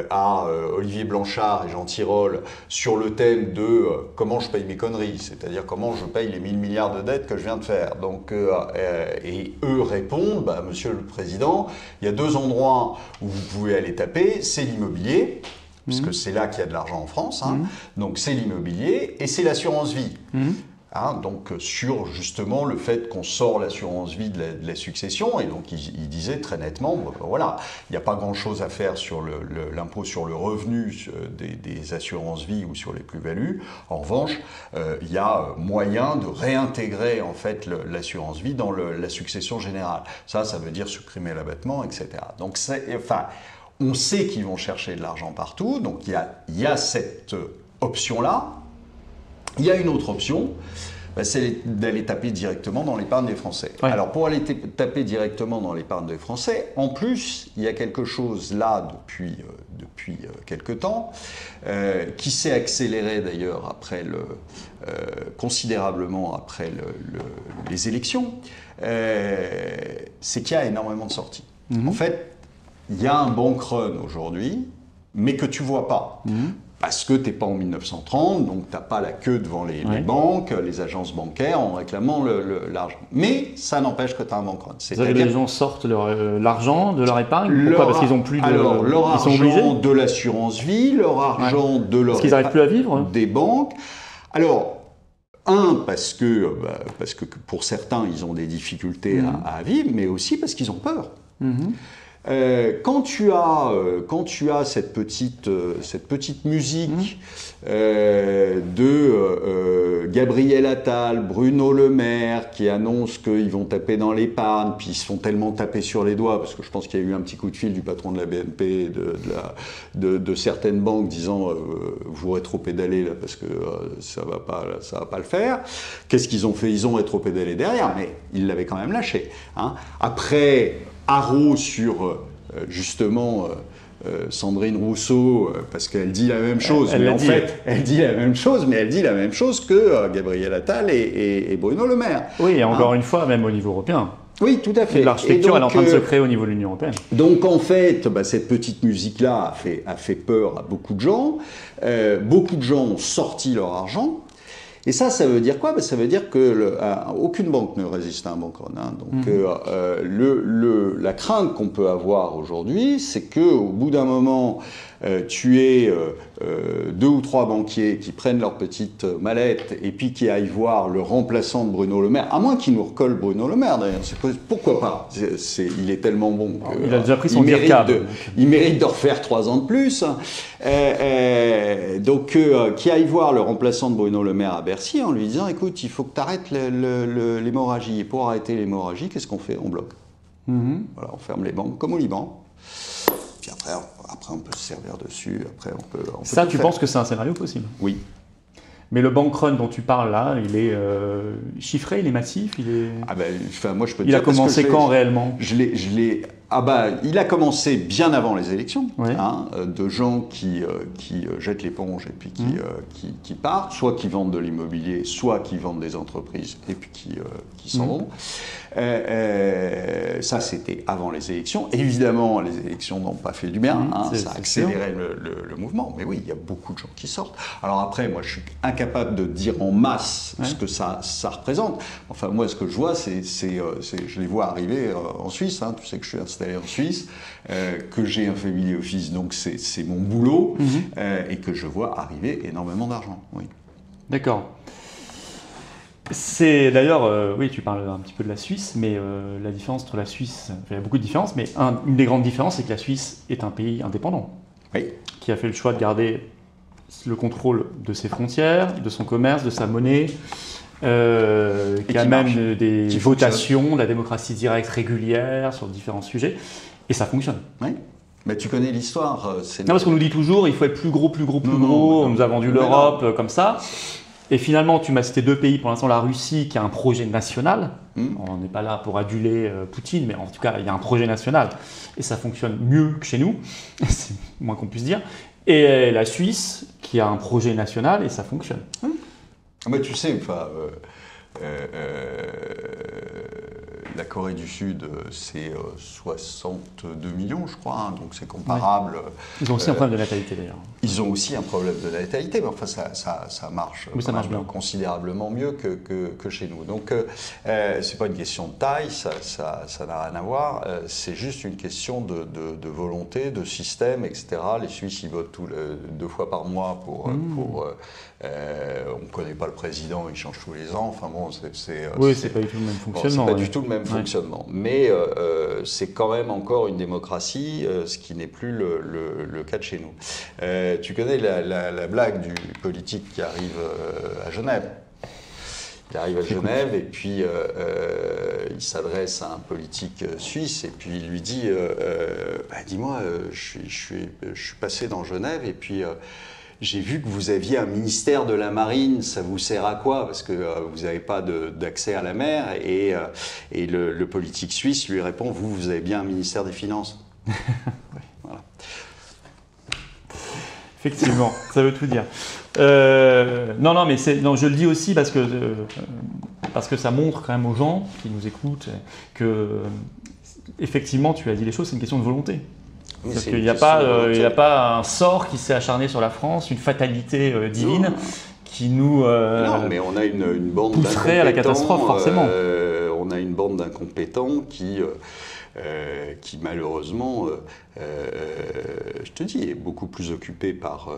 à Olivier Blanchard et Jean Tirole sur le thème de comment je paye mes conneries, c'est-à-dire comment je paye les 1000 milliards de dettes que je viens de faire. Donc, et eux répondent, Monsieur le Président, il y a deux endroits où vous pouvez aller taper, c'est l'immobilier, puisque c'est là qu'il y a de l'argent en France, donc c'est l'immobilier, et c'est l'assurance vie. Donc sur justement le fait qu'on sort l'assurance vie de la succession, et donc il disait très nettement, voilà, il n'y a pas grand-chose à faire sur l'impôt sur le revenu des assurances vie ou sur les plus-values. En revanche, il y a moyen de réintégrer en fait l'assurance vie dans la succession générale. Ça veut dire supprimer l'abattement, etc. Donc on sait qu'ils vont chercher de l'argent partout, donc il y a cette option-là. Il y a une autre option, c'est d'aller taper directement dans l'épargne des Français. Ouais. Alors pour aller taper directement dans l'épargne des Français, en plus, il y a quelque chose là depuis quelque temps, qui s'est accéléré d'ailleurs considérablement après les élections, c'est qu'il y a énormément de sorties. En fait, il y a un bank run aujourd'hui, mais que tu ne vois pas. Parce que tu n'es pas en 1930, donc tu n'as pas la queue devant les banques, les agences bancaires en réclamant l'argent. Mais ça n'empêche que tu as un bank run. Les gens sortent l'argent de leur épargne. Pourquoi ? Parce qu'ils n'ont plus de... Alors, leur argent de l'assurance vie, leur argent de leur... Parce qu'ils n'arrivent plus à vivre des banques. Alors, parce que pour certains, ils ont des difficultés à vivre, mais aussi parce qu'ils ont peur. Quand tu as cette petite musique de Gabriel Attal, Bruno Le Maire qui annoncent qu'ils vont taper dans l'épargne, puis ils se font tellement taper sur les doigts, parce que je pense qu'il y a eu un petit coup de fil du patron de la BNP, de certaines banques disant vous rétro-pédalez là parce que ça va pas le faire. Qu'est-ce qu'ils ont fait? Ils ont rétro-pédalé derrière, mais ils l'avaient quand même lâché. Après Haro sur justement Sandrine Rousseau, parce qu'elle dit la même chose, elle dit la même chose, mais elle dit la même chose que Gabriel Attal et Bruno Le Maire. Oui, et encore une fois, même au niveau européen. Oui, tout à fait. L'architecture, elle est en train de se créer au niveau de l'Union européenne. Donc en fait, cette petite musique-là a fait peur à beaucoup de gens. Beaucoup de gens ont sorti leur argent. Et ça veut dire quoi? Ça veut dire que aucune banque ne résiste à un bank run. Donc la crainte qu'on peut avoir aujourd'hui, c'est qu'au bout d'un moment, tu aies 2 ou 3 banquiers qui prennent leur petite mallette et puis qui aillent voir le remplaçant de Bruno Le Maire, à moins qu'il nous recolle Bruno Le Maire d'ailleurs, pourquoi pas, il est tellement bon il a déjà pris son il mérite de refaire 3 ans de plus. Donc qui aille voir le remplaçant de Bruno Le Maire à Bercy en lui disant écoute, il faut que tu arrêtes l'hémorragie, et pour arrêter l'hémorragie, qu'est-ce qu'on fait? On bloque. Voilà, on ferme les banques comme au Liban. Puis après, on peut se servir dessus. Après, on peut ça, tu penses que c'est un scénario possible? Oui. Mais le bank run dont tu parles là, il est chiffré, il est massif, il est... moi, je peux te il dire a commencé quand réellement? Il a commencé bien avant les élections, ouais. De gens qui jettent l'éponge et puis qui partent, soit qui vendent de l'immobilier, soit qui vendent des entreprises et puis qui s'en vont. Ça, c'était avant les élections. Évidemment, les élections n'ont pas fait du bien, ça a accéléré le mouvement. Mais oui, il y a beaucoup de gens qui sortent. Alors après, moi, je suis incapable de dire en masse ce que ça représente. Enfin, moi, ce que je vois, je les vois arriver en Suisse. Tu sais que je suis installé en Suisse, que j'ai un family office, donc c'est mon boulot, et que je vois arriver énormément d'argent. Oui. D'accord. C'est d'ailleurs, oui, tu parles un petit peu de la Suisse, mais la différence entre la Suisse, enfin, il y a beaucoup de différences, mais une des grandes différences, c'est que la Suisse est un pays indépendant, Oui. qui a fait le choix de garder le contrôle de ses frontières, de son commerce, de sa monnaie, qui a même des votations, la démocratie directe régulière sur différents sujets, et ça fonctionne. Oui. Mais tu connais l'histoire. Non, parce qu'on nous dit toujours, il faut être plus gros, plus gros, plus gros, on nous a vendu l'Europe comme ça. Et finalement, tu m'as cité 2 pays, pour l'instant la Russie qui a un projet national. On n'est pas là pour aduler Poutine, mais en tout cas, il y a un projet national. Et ça fonctionne mieux que chez nous, c'est le moins qu'on puisse dire. Et la Suisse qui a un projet national et ça fonctionne. Mais tu sais, enfin, la Corée du Sud, c'est 62 millions, je crois, donc c'est comparable. Ouais. Ils ont aussi un problème de natalité d'ailleurs. Ils ont aussi un problème de natalité, mais enfin ça marche, oui, ça marche bien. Considérablement mieux que chez nous. Donc c'est pas une question de taille, ça n'a rien à voir, c'est juste une question de volonté, de système, etc. Les Suisses, ils votent 2 fois par mois pour on ne connaît pas le président, il change tous les ans. Enfin bon, c'est pas du tout le même fonctionnement. C'est pas du tout le même fonctionnement. Mais c'est quand même encore une démocratie, ce qui n'est plus le cas de chez nous. Tu connais la blague du politique qui arrive à Genève. Il arrive à Genève et puis il s'adresse à un politique suisse et puis il lui dit dis-moi, je suis passé dans Genève et puis j'ai vu que vous aviez un ministère de la Marine, ça vous sert à quoi? Parce que vous n'avez pas d'accès à la mer. Et le politique suisse lui répond, vous avez bien un ministère des Finances. Voilà. Effectivement, ça veut tout dire. Non, mais je le dis aussi parce que ça montre quand même aux gens qui nous écoutent que, effectivement, tu as dit les choses, c'est une question de volonté. Parce qu'il n'y a pas un sort qui s'est acharné sur la France, une fatalité divine qui nous non, mais on a une bande pousserait à la catastrophe, forcément. On a une bande d'incompétents qui malheureusement, je te dis, est beaucoup plus occupée par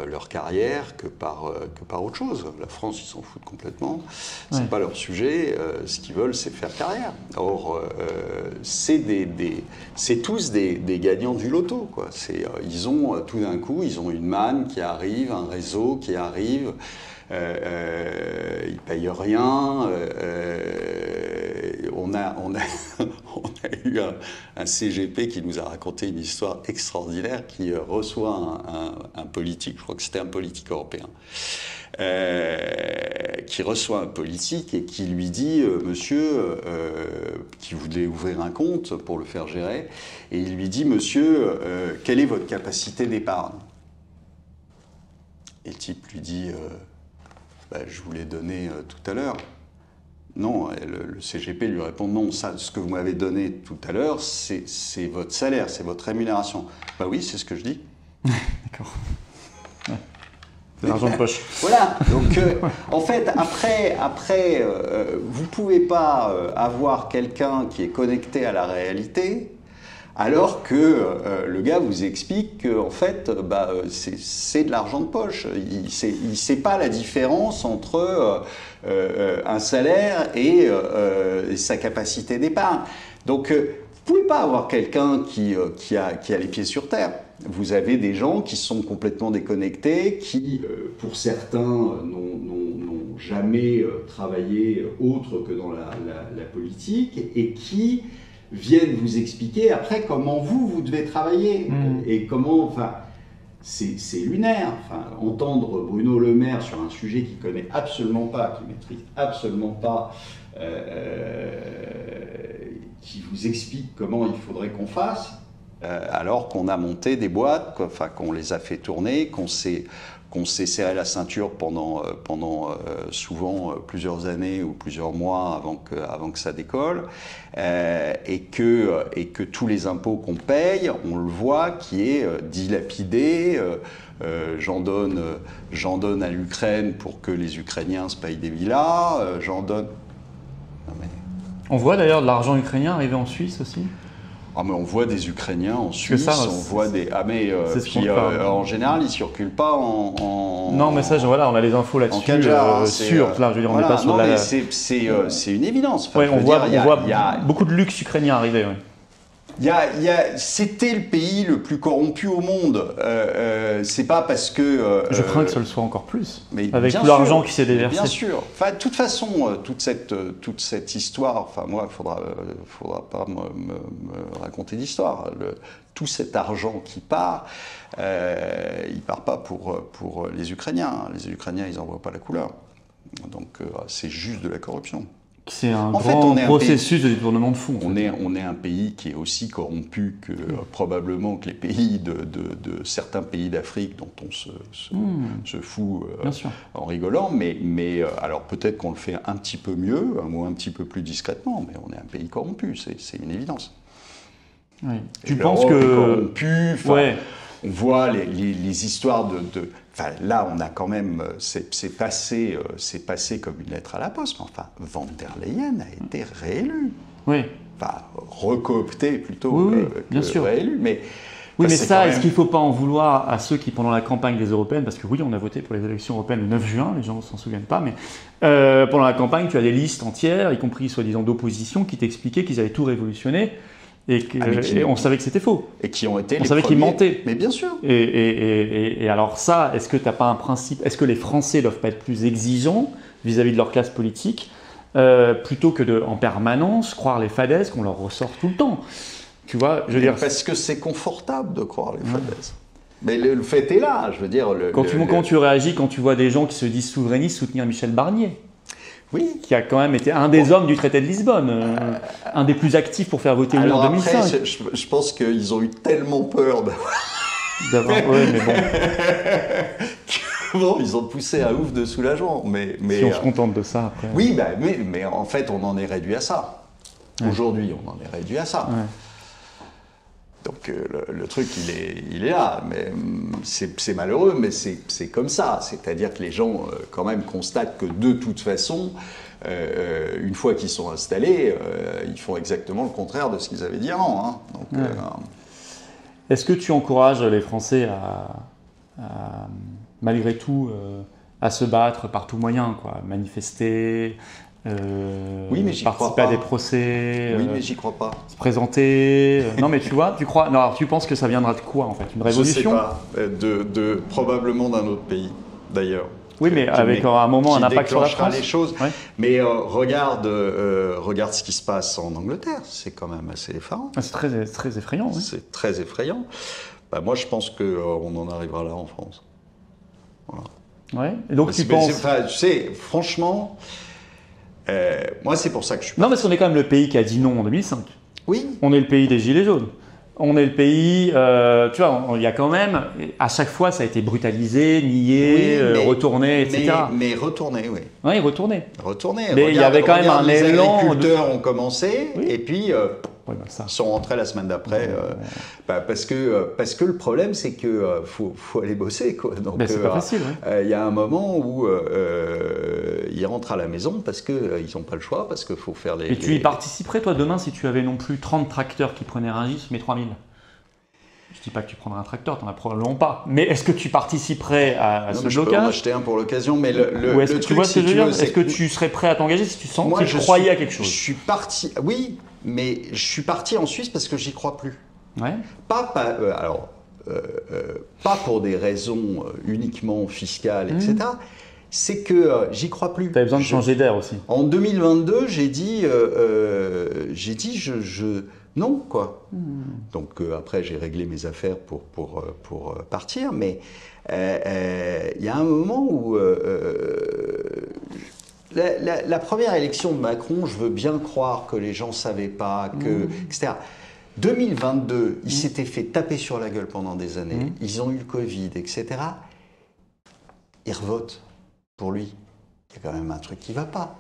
leur carrière que par autre chose. La France, ils s'en foutent complètement. C'est pas leur sujet. Ce qu'ils veulent, c'est faire carrière. Or, c'est tous des gagnants du loto, quoi. Ils ont tout d'un coup, ils ont une manne qui arrive, un réseau qui arrive. Ils payent rien. On a eu un CGP qui nous a raconté une histoire extraordinaire qui reçoit un politique, je crois que c'était un politique européen, qui reçoit un politique et qui lui dit monsieur, qui voulait ouvrir un compte pour le faire gérer, et il lui dit monsieur, quelle est votre capacité d'épargne? Et le type lui dit je vous l'ai donné tout à l'heure. Non, le CGP lui répond non, ce que vous m'avez donné tout à l'heure, c'est votre salaire, c'est votre rémunération. Bah oui, c'est ce que je dis. D'accord. Ouais. C'est l'argent de poche. Voilà, donc en fait, après vous ne pouvez pas avoir quelqu'un qui est connecté à la réalité, alors que le gars vous explique que en fait, c'est de l'argent de poche. Il ne sait pas la différence entre un salaire et sa capacité d'épargne. Donc, vous ne pouvez pas avoir quelqu'un qui a les pieds sur terre. Vous avez des gens qui sont complètement déconnectés, qui, pour certains, n'ont jamais travaillé autre que dans la politique et qui viennent vous expliquer après comment vous devez travailler et comment, enfin, c'est lunaire. Enfin, entendre Bruno Le Maire sur un sujet qu'il connaît absolument pas, qu'il maîtrise absolument pas, qui vous explique comment il faudrait qu'on fasse, alors qu'on a monté des boîtes, qu'on les a fait tourner, qu'on s'est serré la ceinture pendant souvent plusieurs années ou plusieurs mois avant que ça décolle, et que tous les impôts qu'on paye, on le voit, qui est dilapidé. J'en donne à l'Ukraine pour que les Ukrainiens se payent des villas, j'en donne... Non mais... On voit d'ailleurs de l'argent ukrainien arriver en Suisse aussi. Ah, mais on voit des Ukrainiens en Suisse, ça, on voit des... Ah mais c'est ce puis, qu'on parle. en général, ils ne circulent pas en... Non, mais ça, voilà, on a les infos là-dessus. En Kadjar, sûr, là, je veux dire, on n'est voilà, pas sur non, de la... mais c'est une évidence. Enfin, Ouais, je on veux voit, dire, on voit il y a- beaucoup de luxe ukrainien arriver. Ouais. C'était le pays le plus corrompu au monde. C'est pas parce que... Je crains que ce le soit encore plus, mais avec bien tout sûr, l'argent qui s'est déversé. Bien sûr. Enfin, de toute façon, toute cette histoire, enfin moi, il faudra pas me raconter d'histoire. Tout cet argent qui part, il part pas pour les Ukrainiens. Les Ukrainiens, ils n'en voient pas la couleur. Donc c'est juste de la corruption. C'est un En fait, grand on est un processus de détournement de fonds. On est un pays qui est aussi corrompu que probablement que les pays de certains pays d'Afrique dont on se fout Bien sûr. en rigolant, mais alors peut-être qu'on le fait un petit peu mieux, ou un petit peu plus discrètement, mais on est un pays corrompu, c'est une évidence. Oui. Et Tu penses l'Europe est que... corrompue, enfin, Ouais. on voit les histoires enfin, là, on a quand même, c'est passé comme une lettre à la poste. Mais enfin, Van der Leyen a été réélu. Oui. Enfin, recoopté plutôt Oui, que bien sûr. réélu. Mais, Oui, enfin, mais c'est ça, quand est-ce même- qu'il ne faut pas en vouloir à ceux qui, pendant la campagne des européennes, parce que oui, on a voté pour les élections européennes le 9 juin, les gens ne s'en souviennent pas, mais pendant la campagne, tu as des listes entières, y compris soi-disant d'opposition, qui t'expliquaient qu'ils avaient tout révolutionné et, et on savait que c'était faux. Et qui ont été On les savait qu'ils premiers. mentaient. Mais bien sûr. Et alors ça, est-ce que tu n'as pas un principe, est-ce que les Français ne doivent pas être plus exigeants vis-à-vis de leur classe politique, plutôt que de, en permanence, croire les fadaises qu'on leur ressort tout le temps? Tu vois, je veux dire... Parce que c'est confortable de croire les fadaises. Mais le fait est là, je veux dire. Comment tu réagis quand tu vois des gens qui se disent souverainistes soutenir Michel Barnier, Oui. qui a quand même été un des hommes du traité de Lisbonne, un des plus actifs pour faire voter oui Alors en 2005. après, je pense qu'ils ont eu tellement peur Ouais, mais bon, bon, ils ont poussé un ouf de soulagement. Mais si on se contente de ça après. oui, bah, mais en fait, on en est réduit à ça. Ouais. Aujourd'hui, on en est réduit à ça. Ouais. Donc le truc, il est là. Mais c'est malheureux, mais c'est comme ça. C'est-à-dire que les gens, quand même, constatent que de toute façon, une fois qu'ils sont installés, ils font exactement le contraire de ce qu'ils avaient dit avant. Hein. Donc, Ouais. Est-ce que tu encourages les Français malgré tout, à se battre par tout moyen, quoi, manifester, oui, mais j'y participer crois à pas. des procès, oui, mais j'y crois pas. se présenter Non, mais tu vois, tu crois. Non, alors tu penses que ça viendra de quoi en fait? Une révolution? Je sais pas. Probablement d'un autre pays, d'ailleurs. Oui, mais avec à un moment un impact sur la déclenchera France. les choses. Ouais. Mais regarde ce qui se passe en Angleterre. C'est quand même assez effarant. Ah, c'est très effrayant. Oui. C'est très effrayant. Bah, moi, je pense qu'on en arrivera là en France. Voilà. Ouais. Et donc tu penses. Enfin, tu sais, franchement, moi, c'est pour ça que je suis. Non, parce qu'on est quand même le pays qui a dit non en 2005. Oui. On est le pays des Gilets jaunes. On est le pays, tu vois, il y a quand même, à chaque fois, ça a été brutalisé, nié, Oui, retourné, etc. Mais retourné, oui. Oui, retourné. Retourné. Mais il y avait quand même un les élan. Les agriculteurs ont commencé, Oui. et puis Ouais, bah, ça. ils sont rentrés la semaine d'après. Parce que le problème, c'est que faut aller bosser, quoi. Donc, Ben, c'est pas facile. Ouais. il y a un moment où ils rentrent à la maison parce qu'ils n'ont pas le choix, parce qu'il faut faire les... Et tu y participerais, toi, demain, si tu avais non plus 30 tracteurs qui prenaient Rungis, mais 3000? Je dis pas que tu prendrais un tracteur, t'en as probablement pas. Mais est-ce que tu participerais à Non, ce mais je peux en blocage? acheter un pour l'occasion, mais Ou est-ce que le tu truc, vois ce que si je veux tu dire? veux, Est-ce que tu serais prêt à t'engager si tu sens que tu croyais à quelque chose? Je suis parti... Oui, mais je suis parti en Suisse parce que j'y crois plus. Ouais. Pas pour des raisons uniquement fiscales, etc. C'est que j'y crois plus. Tu avais besoin de changer d'air aussi. En 2022, j'ai dit non, quoi. Donc après, j'ai réglé mes affaires pour partir, mais il y a un moment où la première élection de Macron, je veux bien croire que les gens ne savaient pas, etc. 2022, ils s'étaient fait taper sur la gueule pendant des années, ils ont eu le Covid, etc. Ils revotent pour lui. Il y a quand même un truc qui ne va pas.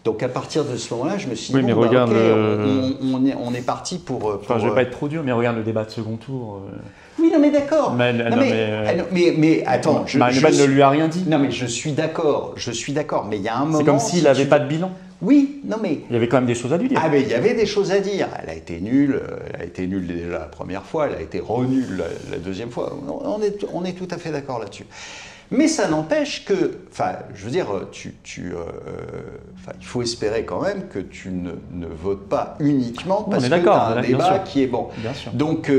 Donc à partir de ce moment-là, je me suis dit, Oui, mais bon, regarde, ok, on est parti pour... Enfin, je vais pas être trop dur, mais regarde le débat de second tour. Oui, non, mais d'accord. Mais attends, Marine Le Pen ne lui a rien dit. Non, mais je suis d'accord, mais il y a un moment... C'est comme s'il n'avait pas de bilan. Oui, non mais... Il y avait quand même des choses à lui dire. Ah mais il y avait des choses à dire. Elle a été nulle déjà la première fois, elle a été re-nulle la deuxième fois. On est tout à fait d'accord là-dessus. Mais ça n'empêche que, enfin, je veux dire, il faut espérer quand même que tu ne votes pas uniquement parce que tu as un débat qui est bon. Bien sûr. Donc,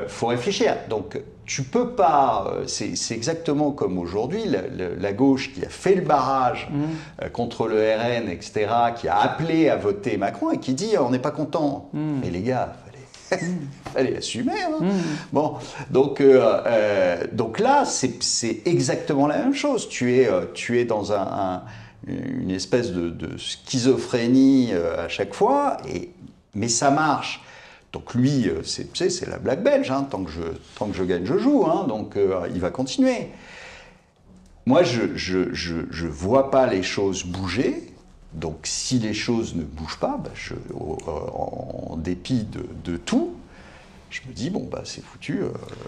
faut réfléchir. Donc, tu peux pas. C'est exactement comme aujourd'hui, la gauche qui a fait le barrage contre le RN, etc., qui a appelé à voter Macron et qui dit on n'est pas content. Mais les gars. Fallait assumer. Hein. Bon, donc là, c'est exactement la même chose. Tu es dans une espèce de schizophrénie à chaque fois, mais ça marche. Donc lui, c'est la blague belge. Hein. Tant que je gagne, je joue. Hein. Donc il va continuer. Moi, je vois pas les choses bouger. Donc, si les choses ne bougent pas, en dépit de tout, je me dis, bon, c'est foutu.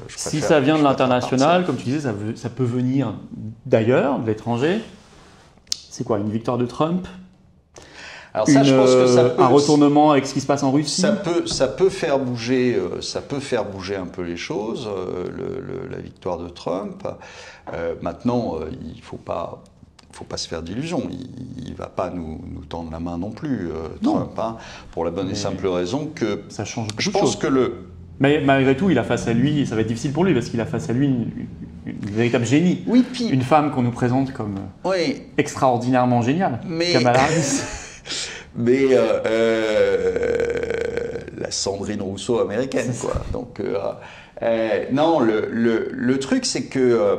Si ça vient de l'international, comme tu disais, ça peut venir d'ailleurs, de l'étranger. C'est quoi, une victoire de Trump? Alors ça, je pense que ça peut, un retournement avec ce qui se passe en Russie. Ça peut faire bouger un peu les choses, la victoire de Trump. Maintenant, il faut pas se faire d'illusions. Il ne va pas nous tendre la main non plus, Trump, hein, pour la bonne et simple raison que ça change beaucoup je de pense choses. que Mais malgré tout, il a face à lui, et ça va être difficile pour lui, parce qu'il a face à lui une véritable génie. Oui, puis... Une femme qu'on nous présente comme extraordinairement géniale, Kamala Harris. Mais la Sandrine Rousseau américaine, quoi. Donc, non, le truc, c'est que...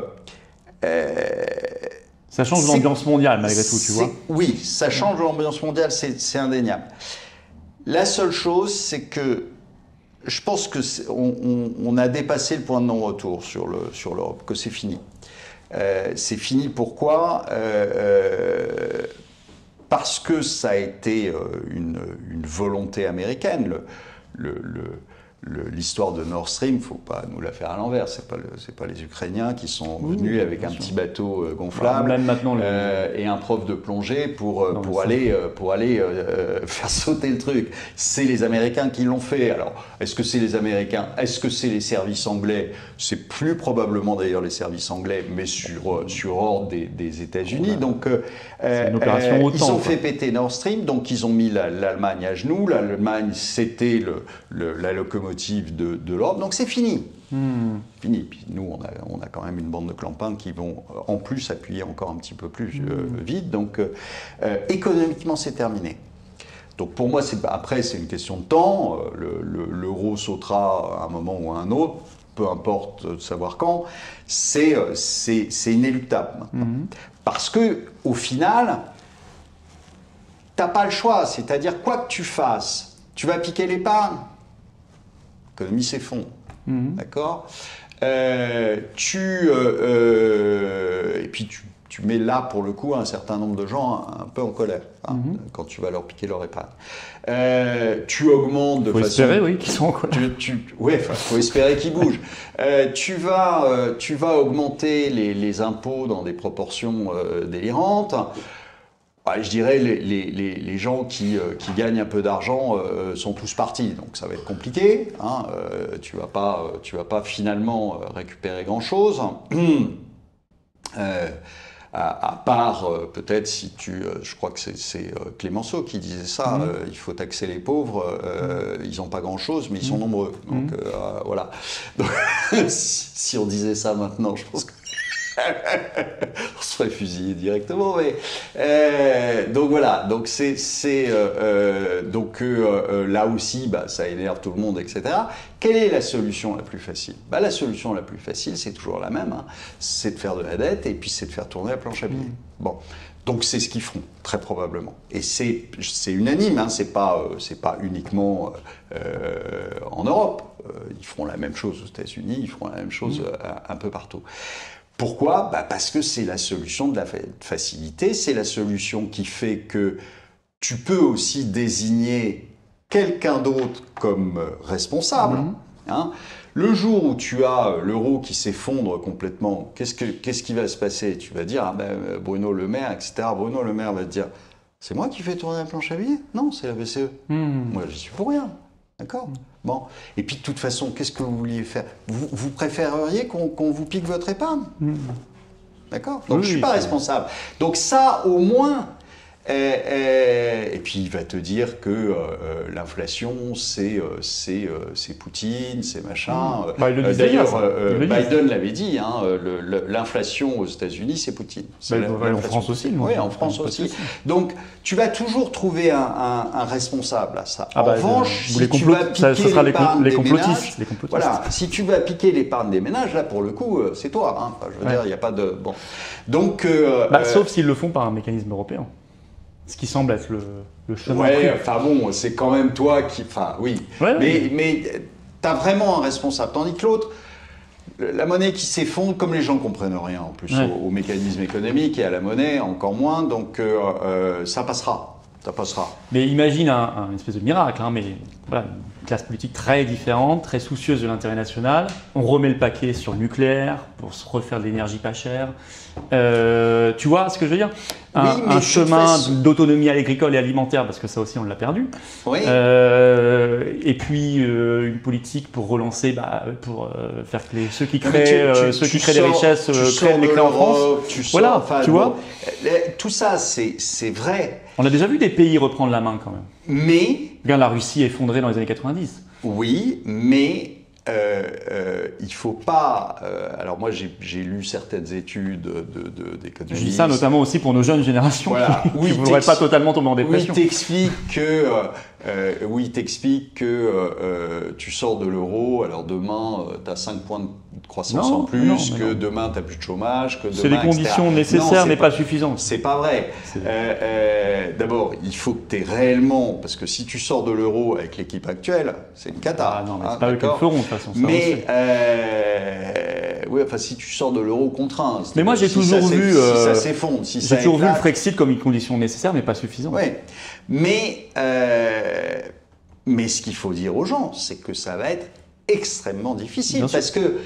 ça change l'ambiance mondiale, malgré tout, tu vois. Oui, ça change l'ambiance mondiale, c'est indéniable. La seule chose, c'est que je pense que on a dépassé le point de non-retour sur l'Europe, que c'est fini. C'est fini, pourquoi ? Parce que ça a été une volonté américaine. L'histoire de Nord Stream, il ne faut pas nous la faire à l'envers. Ce n'est pas les Ukrainiens qui sont venus avec un petit bateau gonflable et un prof de plongée pour aller faire sauter le truc. C'est les Américains qui l'ont fait. Alors, est-ce que c'est les Américains? Est-ce que c'est les services anglais? C'est plus probablement d'ailleurs les services anglais, mais sur ordre des États-Unis. Donc, ils ont fait péter Nord Stream, donc ils ont mis l'Allemagne à genoux. L'Allemagne, c'était la locomotive de l'Europe, donc c'est fini. Fini. Puis nous, on a quand même une bande de clampins qui vont en plus appuyer encore un petit peu plus vite. Donc économiquement, c'est terminé. Donc pour moi, après, c'est une question de temps. L'euro sautera à un moment ou à un autre, peu importe de savoir quand. C'est inéluctable maintenant. Parce que au final, t'as pas le choix. C'est-à-dire, quoi que tu fasses, tu vas piquer l'épargne. L'économie s'effondre, d'accord. Et puis tu mets là pour le coup un certain nombre de gens un peu en colère quand tu vas leur piquer leur épargne. Tu augmentes de façon. Faut espérer, oui, qu'ils sont en colère. Faut espérer qu'ils bougent. Tu vas augmenter les impôts dans des proportions délirantes. Je dirais les gens qui gagnent un peu d'argent sont tous partis, donc ça va être compliqué. Hein, tu vas pas finalement récupérer grand-chose. À part peut-être si je crois que c'est Clémenceau qui disait ça, il faut taxer les pauvres, ils n'ont pas grand-chose, mais ils sont nombreux. Donc voilà. Donc, si on disait ça maintenant, je pense que on se ferait fusiller directement, mais donc voilà. Donc là aussi, ça énerve tout le monde, etc. Quelle est la solution la plus facile? La solution la plus facile, c'est toujours la même. Hein. C'est de faire de la dette et puis c'est de faire tourner la planche à billets. Bon. Donc c'est ce qu'ils feront, très probablement. Et c'est unanime, hein, c'est pas uniquement en Europe. Ils feront la même chose aux États-Unis, ils feront la même chose un peu partout. Pourquoi? Parce que c'est la solution de la facilité, c'est la solution qui fait que tu peux aussi désigner quelqu'un d'autre comme responsable. Hein. Le jour où tu as l'euro qui s'effondre complètement, qu'est-ce qui va se passer? Tu vas dire, Bruno Le Maire, etc. Bruno Le Maire va te dire, C'est moi qui fais tourner la planche à billets? Non, c'est la BCE. Moi, j'y suis pour rien. D'accord. Bon. Et puis, de toute façon, qu'est-ce que vous vouliez faire? Vous préféreriez qu'on vous pique votre épargne? D'accord. Donc, je ne suis pas responsable. Donc, ça, au moins... Et puis il va te dire que l'inflation c'est Poutine, c'est machin. Il le dit d'ailleurs, Biden l'avait dit, hein, l'inflation aux États-Unis c'est Poutine. En France aussi. Oui, en France aussi. Donc tu vas toujours trouver un responsable à ça. En revanche, si tu vas piquer l'épargne des ménages, voilà, si tu vas piquer l'épargne des ménages, là pour le coup c'est toi. Hein. Enfin, je veux dire, il n'y a pas de bon. Donc sauf s'ils le font par un mécanisme européen. Ce qui semble être le chemin. Ouais, enfin bon, c'est quand même toi qui. Enfin, oui. Mais tu as vraiment un responsable. Tandis que l'autre, la monnaie qui s'effondre, comme les gens ne comprennent rien en plus au mécanisme économique et à la monnaie, encore moins, donc ça passera. Ça passera. Mais imagine un espèce de miracle, hein, mais voilà, une classe politique très différente, très soucieuse de l'intérêt national. On remet le paquet sur le nucléaire pour se refaire de l'énergie pas chère. Tu vois ce que je veux dire? Un chemin d'autonomie agricole et alimentaire, parce que ça aussi on l'a perdu. Oui. Et puis une politique pour relancer, pour faire que ceux qui créent, des richesses les créent en France. Voilà, tu vois. Tout ça, c'est vrai. On a déjà vu des pays reprendre la main quand même. Mais... Regarde la Russie effondrée dans les années 90. Oui, mais il faut pas... alors moi, j'ai lu certaines études d'économie. Je dis ça notamment aussi pour nos jeunes générations qui ne voudraient pas totalement tomber en dépression. Oui, il t'explique que tu sors de l'euro, alors demain, tu as 5 points de croissance en plus, que demain, tu n'as plus de chômage, que demain, c'est des conditions nécessaires, mais pas suffisantes. C'est pas vrai. D'abord, il faut que tu aies réellement... Parce que si tu sors de l'euro avec l'équipe actuelle, c'est une cata. Ah non, mais c'est pas eux qui le feront, de toute façon. Mais, oui, enfin, si tu sors de l'euro contraint... Mais moi, j'ai toujours vu... si ça s'effondre, si ça j'ai toujours vu le Frexit comme une condition nécessaire, mais pas suffisante. Oui, mais ce qu'il faut dire aux gens, c'est que ça va être extrêmement difficile. Parce que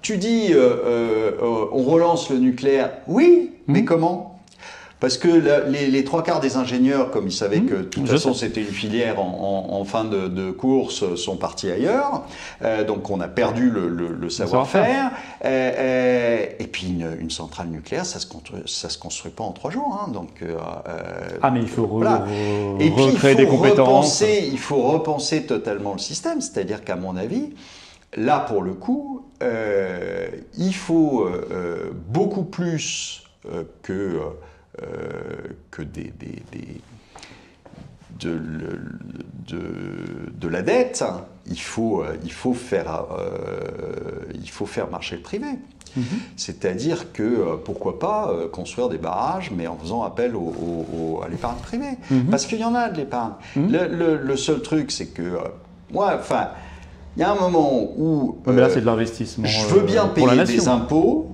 tu dis, on relance le nucléaire. Oui, mais comment? Parce que les trois quarts des ingénieurs, comme ils savaient que de toute façon c'était une filière en fin de course, sont partis ailleurs. Donc on a perdu le savoir-faire. Et puis une centrale nucléaire, ça se construit pas en 3 jours. Hein. Donc, mais il faut et puis, recréer des compétences. Il faut repenser totalement le système. C'est-à-dire qu'à mon avis, là pour le coup, il faut beaucoup plus que de la dette, il faut faire marcher le privé. C'est-à-dire que pourquoi pas construire des barrages, mais en faisant appel à l'épargne privée. Parce qu'il y en a de l'épargne. Le seul truc, c'est que moi, enfin, il y a un moment où mais là, c'est de l'investissement. Je veux bien payer des impôts.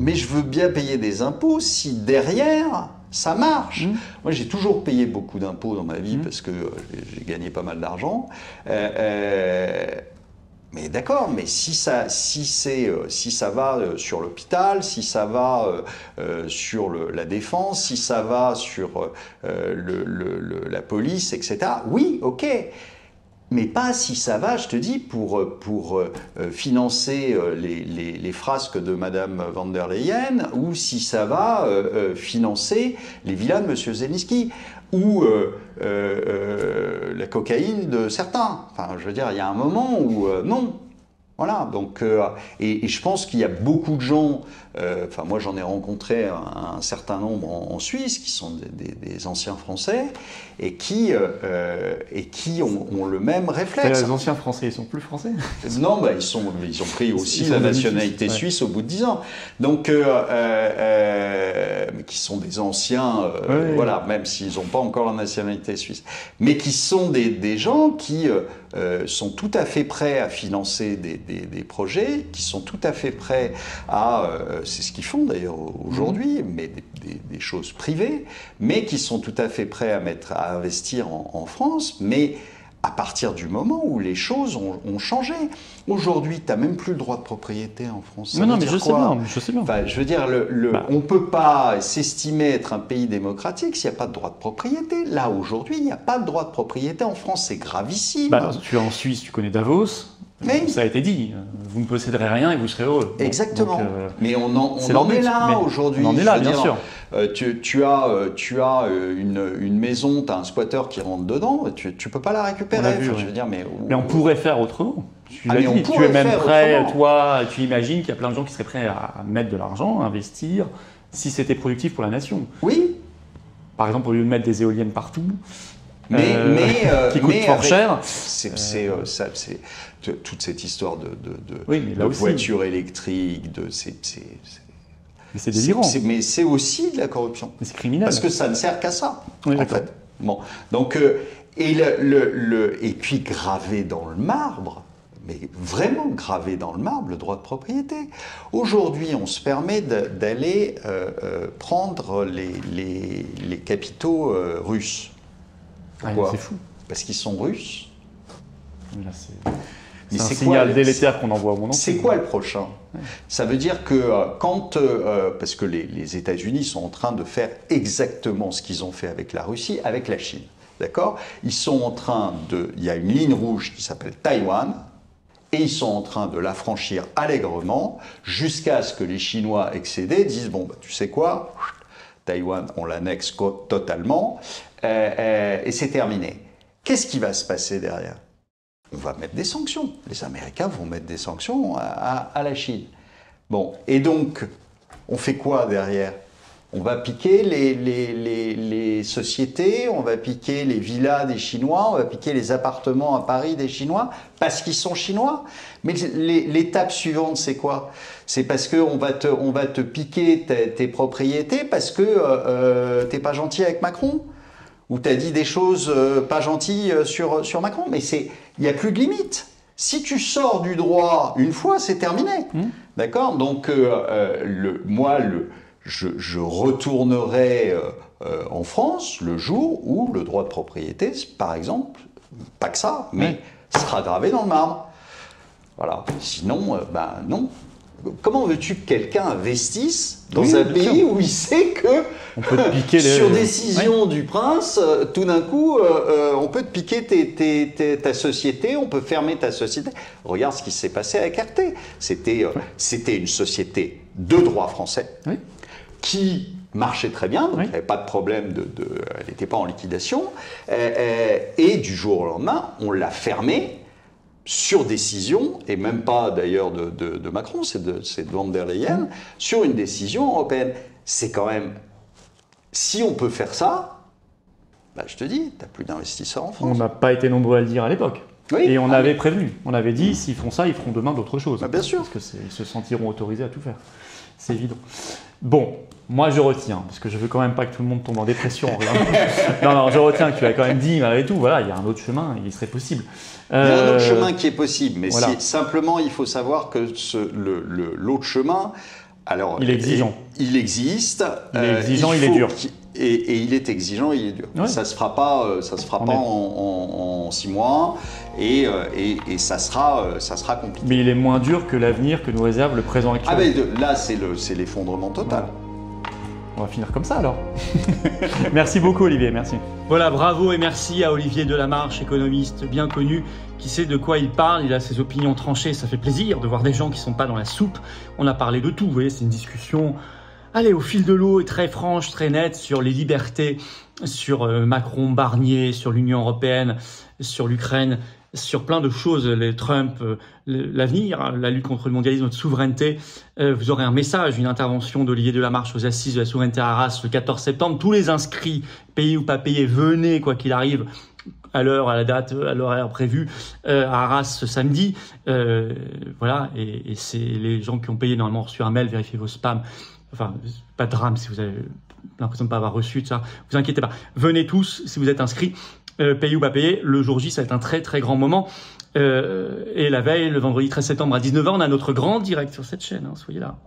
Mais je veux bien payer des impôts si derrière, ça marche. Moi, j'ai toujours payé beaucoup d'impôts dans ma vie parce que j'ai gagné pas mal d'argent. Mais d'accord, mais si ça va sur l'hôpital, si ça va sur la défense, si ça va sur la police, etc., oui, ok. Mais pas si ça va, je te dis, pour financer les frasques de Madame van der Leyen, ou si ça va financer les villas de Monsieur Zelensky, ou la cocaïne de certains. Enfin, je veux dire, il y a un moment où non. Voilà, donc, et je pense qu'il y a beaucoup de gens, enfin moi j'en ai rencontré un certain nombre en Suisse, qui sont des anciens Français, et qui ont le même réflexe. Les anciens Français, ils sont plus Français? Non, bah, ils ont pris aussi la nationalité suisse au bout de 10 ans. Donc, qui sont des anciens, voilà, même s'ils n'ont pas encore la nationalité suisse. Mais qui sont des gens qui sont tout à fait prêts à financer des projets, qui sont tout à fait prêts à... c'est ce qu'ils font d'ailleurs aujourd'hui, mais des choses privées, mais qui sont tout à fait prêts à investir en France, mais à partir du moment où les choses ont changé. Aujourd'hui, tu n'as même plus le droit de propriété en France. Non, mais je sais bien. Enfin, je veux dire, on ne peut pas s'estimer être un pays démocratique s'il n'y a pas de droit de propriété. Là, aujourd'hui, il n'y a pas de droit de propriété en France. C'est gravissime. Tu es en Suisse, tu connais Davos. Mais ça a été dit. Vous ne posséderez rien et vous serez heureux. Exactement. Donc, mais on en est là aujourd'hui. On en est là, bien sûr. Tu as une maison, tu as un squatteur qui rentre dedans, tu ne peux pas la récupérer. Je veux dire, mais on pourrait faire autrement. Tu es même prêt, toi, tu imagines qu'il y a plein de gens qui seraient prêts à mettre de l'argent, à investir, si c'était productif pour la nation. Oui. Par exemple, au lieu de mettre des éoliennes partout, qui coûtent fort cher. Toute cette histoire de voitures électriques, mais c'est délirant. Mais c'est aussi de la corruption. Mais c'est criminel. Parce que ça ne sert qu'à ça, oui, en fait. Bon, donc, et puis gravé dans le marbre, mais vraiment gravé dans le marbre, le droit de propriété. Aujourd'hui, on se permet d'aller prendre les capitaux russes. Pourquoi ? C'est fou. Parce qu'ils sont russes. Là, c'est un signal délétère qu'on envoie au monde entier. C'est quoi le prochain ? Ça veut dire que parce que les États-Unis sont en train de faire exactement ce qu'ils ont fait avec la Russie, avec la Chine. D'accord ? Ils sont en train il y a une ligne rouge qui s'appelle Taïwan, et ils sont en train de la franchir allègrement jusqu'à ce que les Chinois excédés disent bon, tu sais quoi ? Taïwan, on l'annexe totalement, et c'est terminé. Qu'est-ce qui va se passer derrière ? On va mettre des sanctions. Les Américains vont mettre des sanctions à la Chine. Bon, et donc, on fait quoi derrière ? On va piquer les sociétés, on va piquer les villas des Chinois, on va piquer les appartements à Paris des Chinois, parce qu'ils sont Chinois. Mais l'étape suivante, c'est quoi ? C'est parce qu'on va te piquer tes propriétés parce que t'es pas gentil avec Macron ? Ou tu as dit des choses pas gentilles sur Macron, mais il n'y a plus de limite. Si tu sors du droit une fois, c'est terminé. D'accord ? Donc, je retournerai en France le jour où le droit de propriété, par exemple, pas que ça, mais sera gravé dans le marbre. Voilà. Sinon, non. Comment veux-tu que quelqu'un investisse dans un pays où il sait que on peut te piquer sur décision du prince, tout d'un coup, on peut te piquer ta société, on peut fermer ta société. Regarde ce qui s'est passé avec RT. C'était une société de droit français qui marchait très bien, donc il n'y avait pas de problème, elle n'était pas en liquidation. Et du jour au lendemain, on l'a fermée. Sur décision, et même pas d'ailleurs de Macron, c'est de Van der Leyen, sur une décision européenne. C'est quand même... Si on peut faire ça, je te dis, tu n'as plus d'investisseurs en France. On n'a pas été nombreux à le dire à l'époque. Oui, et on avait prévenu. On avait dit, s'ils font ça, ils feront demain d'autres choses. Bien sûr. Parce qu'ils se sentiront autorisés à tout faire. C'est évident. Bon, moi je retiens, parce que je veux quand même pas que tout le monde tombe en dépression. non, je retiens que tu as quand même dit, malgré tout, voilà, il y a un autre chemin, il serait possible. Il y a un autre chemin qui est possible, mais simplement il faut savoir que l'autre chemin, alors, il est exigeant. Il existe. Il est exigeant, il est dur. Et il est exigeant, il est dur. Ouais. Ça se fera pas en 6 mois et ça sera compliqué. Mais il est moins dur que l'avenir que nous réserve le présent actuel. Là, c'est l'effondrement total. Voilà. On va finir comme ça alors. Merci beaucoup Olivier, merci. Voilà, bravo et merci à Olivier Delamarche, économiste bien connu, qui sait de quoi il parle, il a ses opinions tranchées, ça fait plaisir de voir des gens qui ne sont pas dans la soupe. On a parlé de tout, vous voyez, c'est une discussion, au fil de l'eau, et très franche, très nette sur les libertés, sur Macron, Barnier, sur l'Union européenne, sur l'Ukraine, sur plein de choses, les Trump, l'avenir, la lutte contre le mondialisme, notre souveraineté. Vous aurez un message, une intervention d'Olivier Delamarche aux Assises de la souveraineté à Arras le 14 septembre. Tous les inscrits, payés ou pas payés, venez quoi qu'il arrive, à l'heure, à la date, à l'horaire prévu, à Arras ce samedi. Voilà, et c'est les gens qui ont payé normalement reçu un mail, vérifiez vos spams. Enfin, pas de drame si vous avez l'impression de ne pas avoir reçu de ça. Vous inquiétez pas. Venez tous si vous êtes inscrits. Payé ou pas payé, le jour J, ça va être un très très grand moment. Et la veille, le vendredi 13 septembre à 19h, on a notre grand direct sur cette chaîne. Soyez là.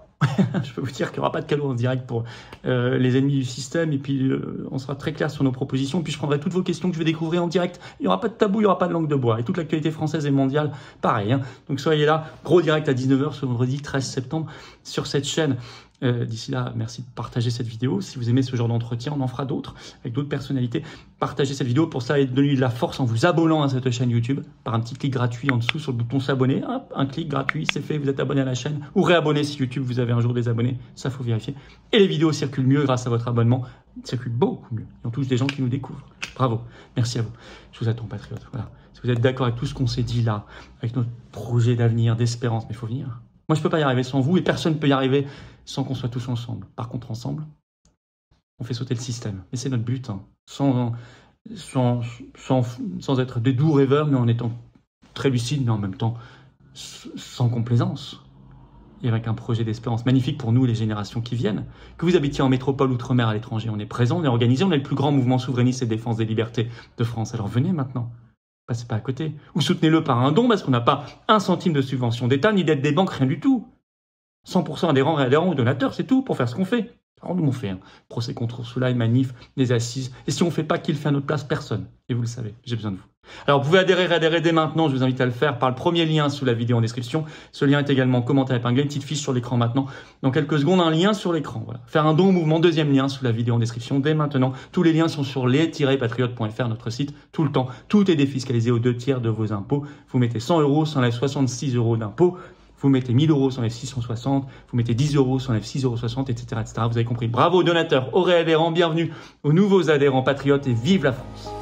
Je peux vous dire qu'il n'y aura pas de cadeau en direct pour les ennemis du système. Et puis, on sera très clair sur nos propositions. Puis, je prendrai toutes vos questions que je vais découvrir en direct. Il n'y aura pas de tabou, il n'y aura pas de langue de bois. Et toute l'actualité française et mondiale, pareil. Hein. Donc, soyez là. Gros direct à 19h ce vendredi 13 septembre sur cette chaîne. D'ici là, merci de partager cette vidéo. Si vous aimez ce genre d'entretien, on en fera d'autres avec d'autres personnalités. Partagez cette vidéo pour ça et donner de la force en vous abonnant à cette chaîne YouTube par un petit clic gratuit en dessous sur le bouton s'abonner. Un clic gratuit, c'est fait, vous êtes abonné à la chaîne ou réabonné si YouTube vous avez un jour désabonné, ça faut vérifier. Et les vidéos circulent mieux grâce à votre abonnement, circulent beaucoup mieux. Et on touche des gens qui nous découvrent. Bravo, merci à vous. Je vous attends, patriotes. Voilà. Si vous êtes d'accord avec tout ce qu'on s'est dit là, avec notre projet d'avenir, d'espérance, mais il faut venir. Moi, je ne peux pas y arriver sans vous et personne ne peut y arriver sans qu'on soit tous ensemble. Par contre, ensemble, on fait sauter le système. Et c'est notre but, hein. Sans être des doux rêveurs, mais en étant très lucides, mais en même temps sans complaisance. Et avec un projet d'espérance magnifique pour nous, les générations qui viennent. Que vous habitiez en métropole, outre-mer, à l'étranger, on est présent, on est organisé, on est le plus grand mouvement souverainiste et défense des libertés de France. Alors venez maintenant. Passez pas à côté. Ou soutenez-le par un don, parce qu'on n'a pas un centime de subvention d'État, ni d'aide des banques, rien du tout. 100% adhérents et adhérents ou donateurs, c'est tout pour faire ce qu'on fait. Alors nous, on fait un procès contre Ursula, une manif, des assises. Et si on ne fait pas, qui le fait à notre place? Personne. Et vous le savez, j'ai besoin de vous. Alors vous pouvez adhérer dès maintenant, je vous invite à le faire par le premier lien sous la vidéo en description. Ce lien est également commenté épinglé, une petite fiche sur l'écran maintenant. Dans quelques secondes, un lien sur l'écran. Voilà. Faire un don au mouvement, deuxième lien sous la vidéo en description dès maintenant. Tous les liens sont sur les-patriotes.fr, notre site, tout le temps. Tout est défiscalisé aux 2/3 de vos impôts. Vous mettez 100 €, ça enlève 66 € d'impôts. Vous mettez 1000 €, ça enlève 660. Vous mettez 10 €, ça enlève 6,60 €, etc., etc. Vous avez compris. Bravo aux donateurs, aux réadhérents, bienvenue aux nouveaux adhérents patriotes et vive la France.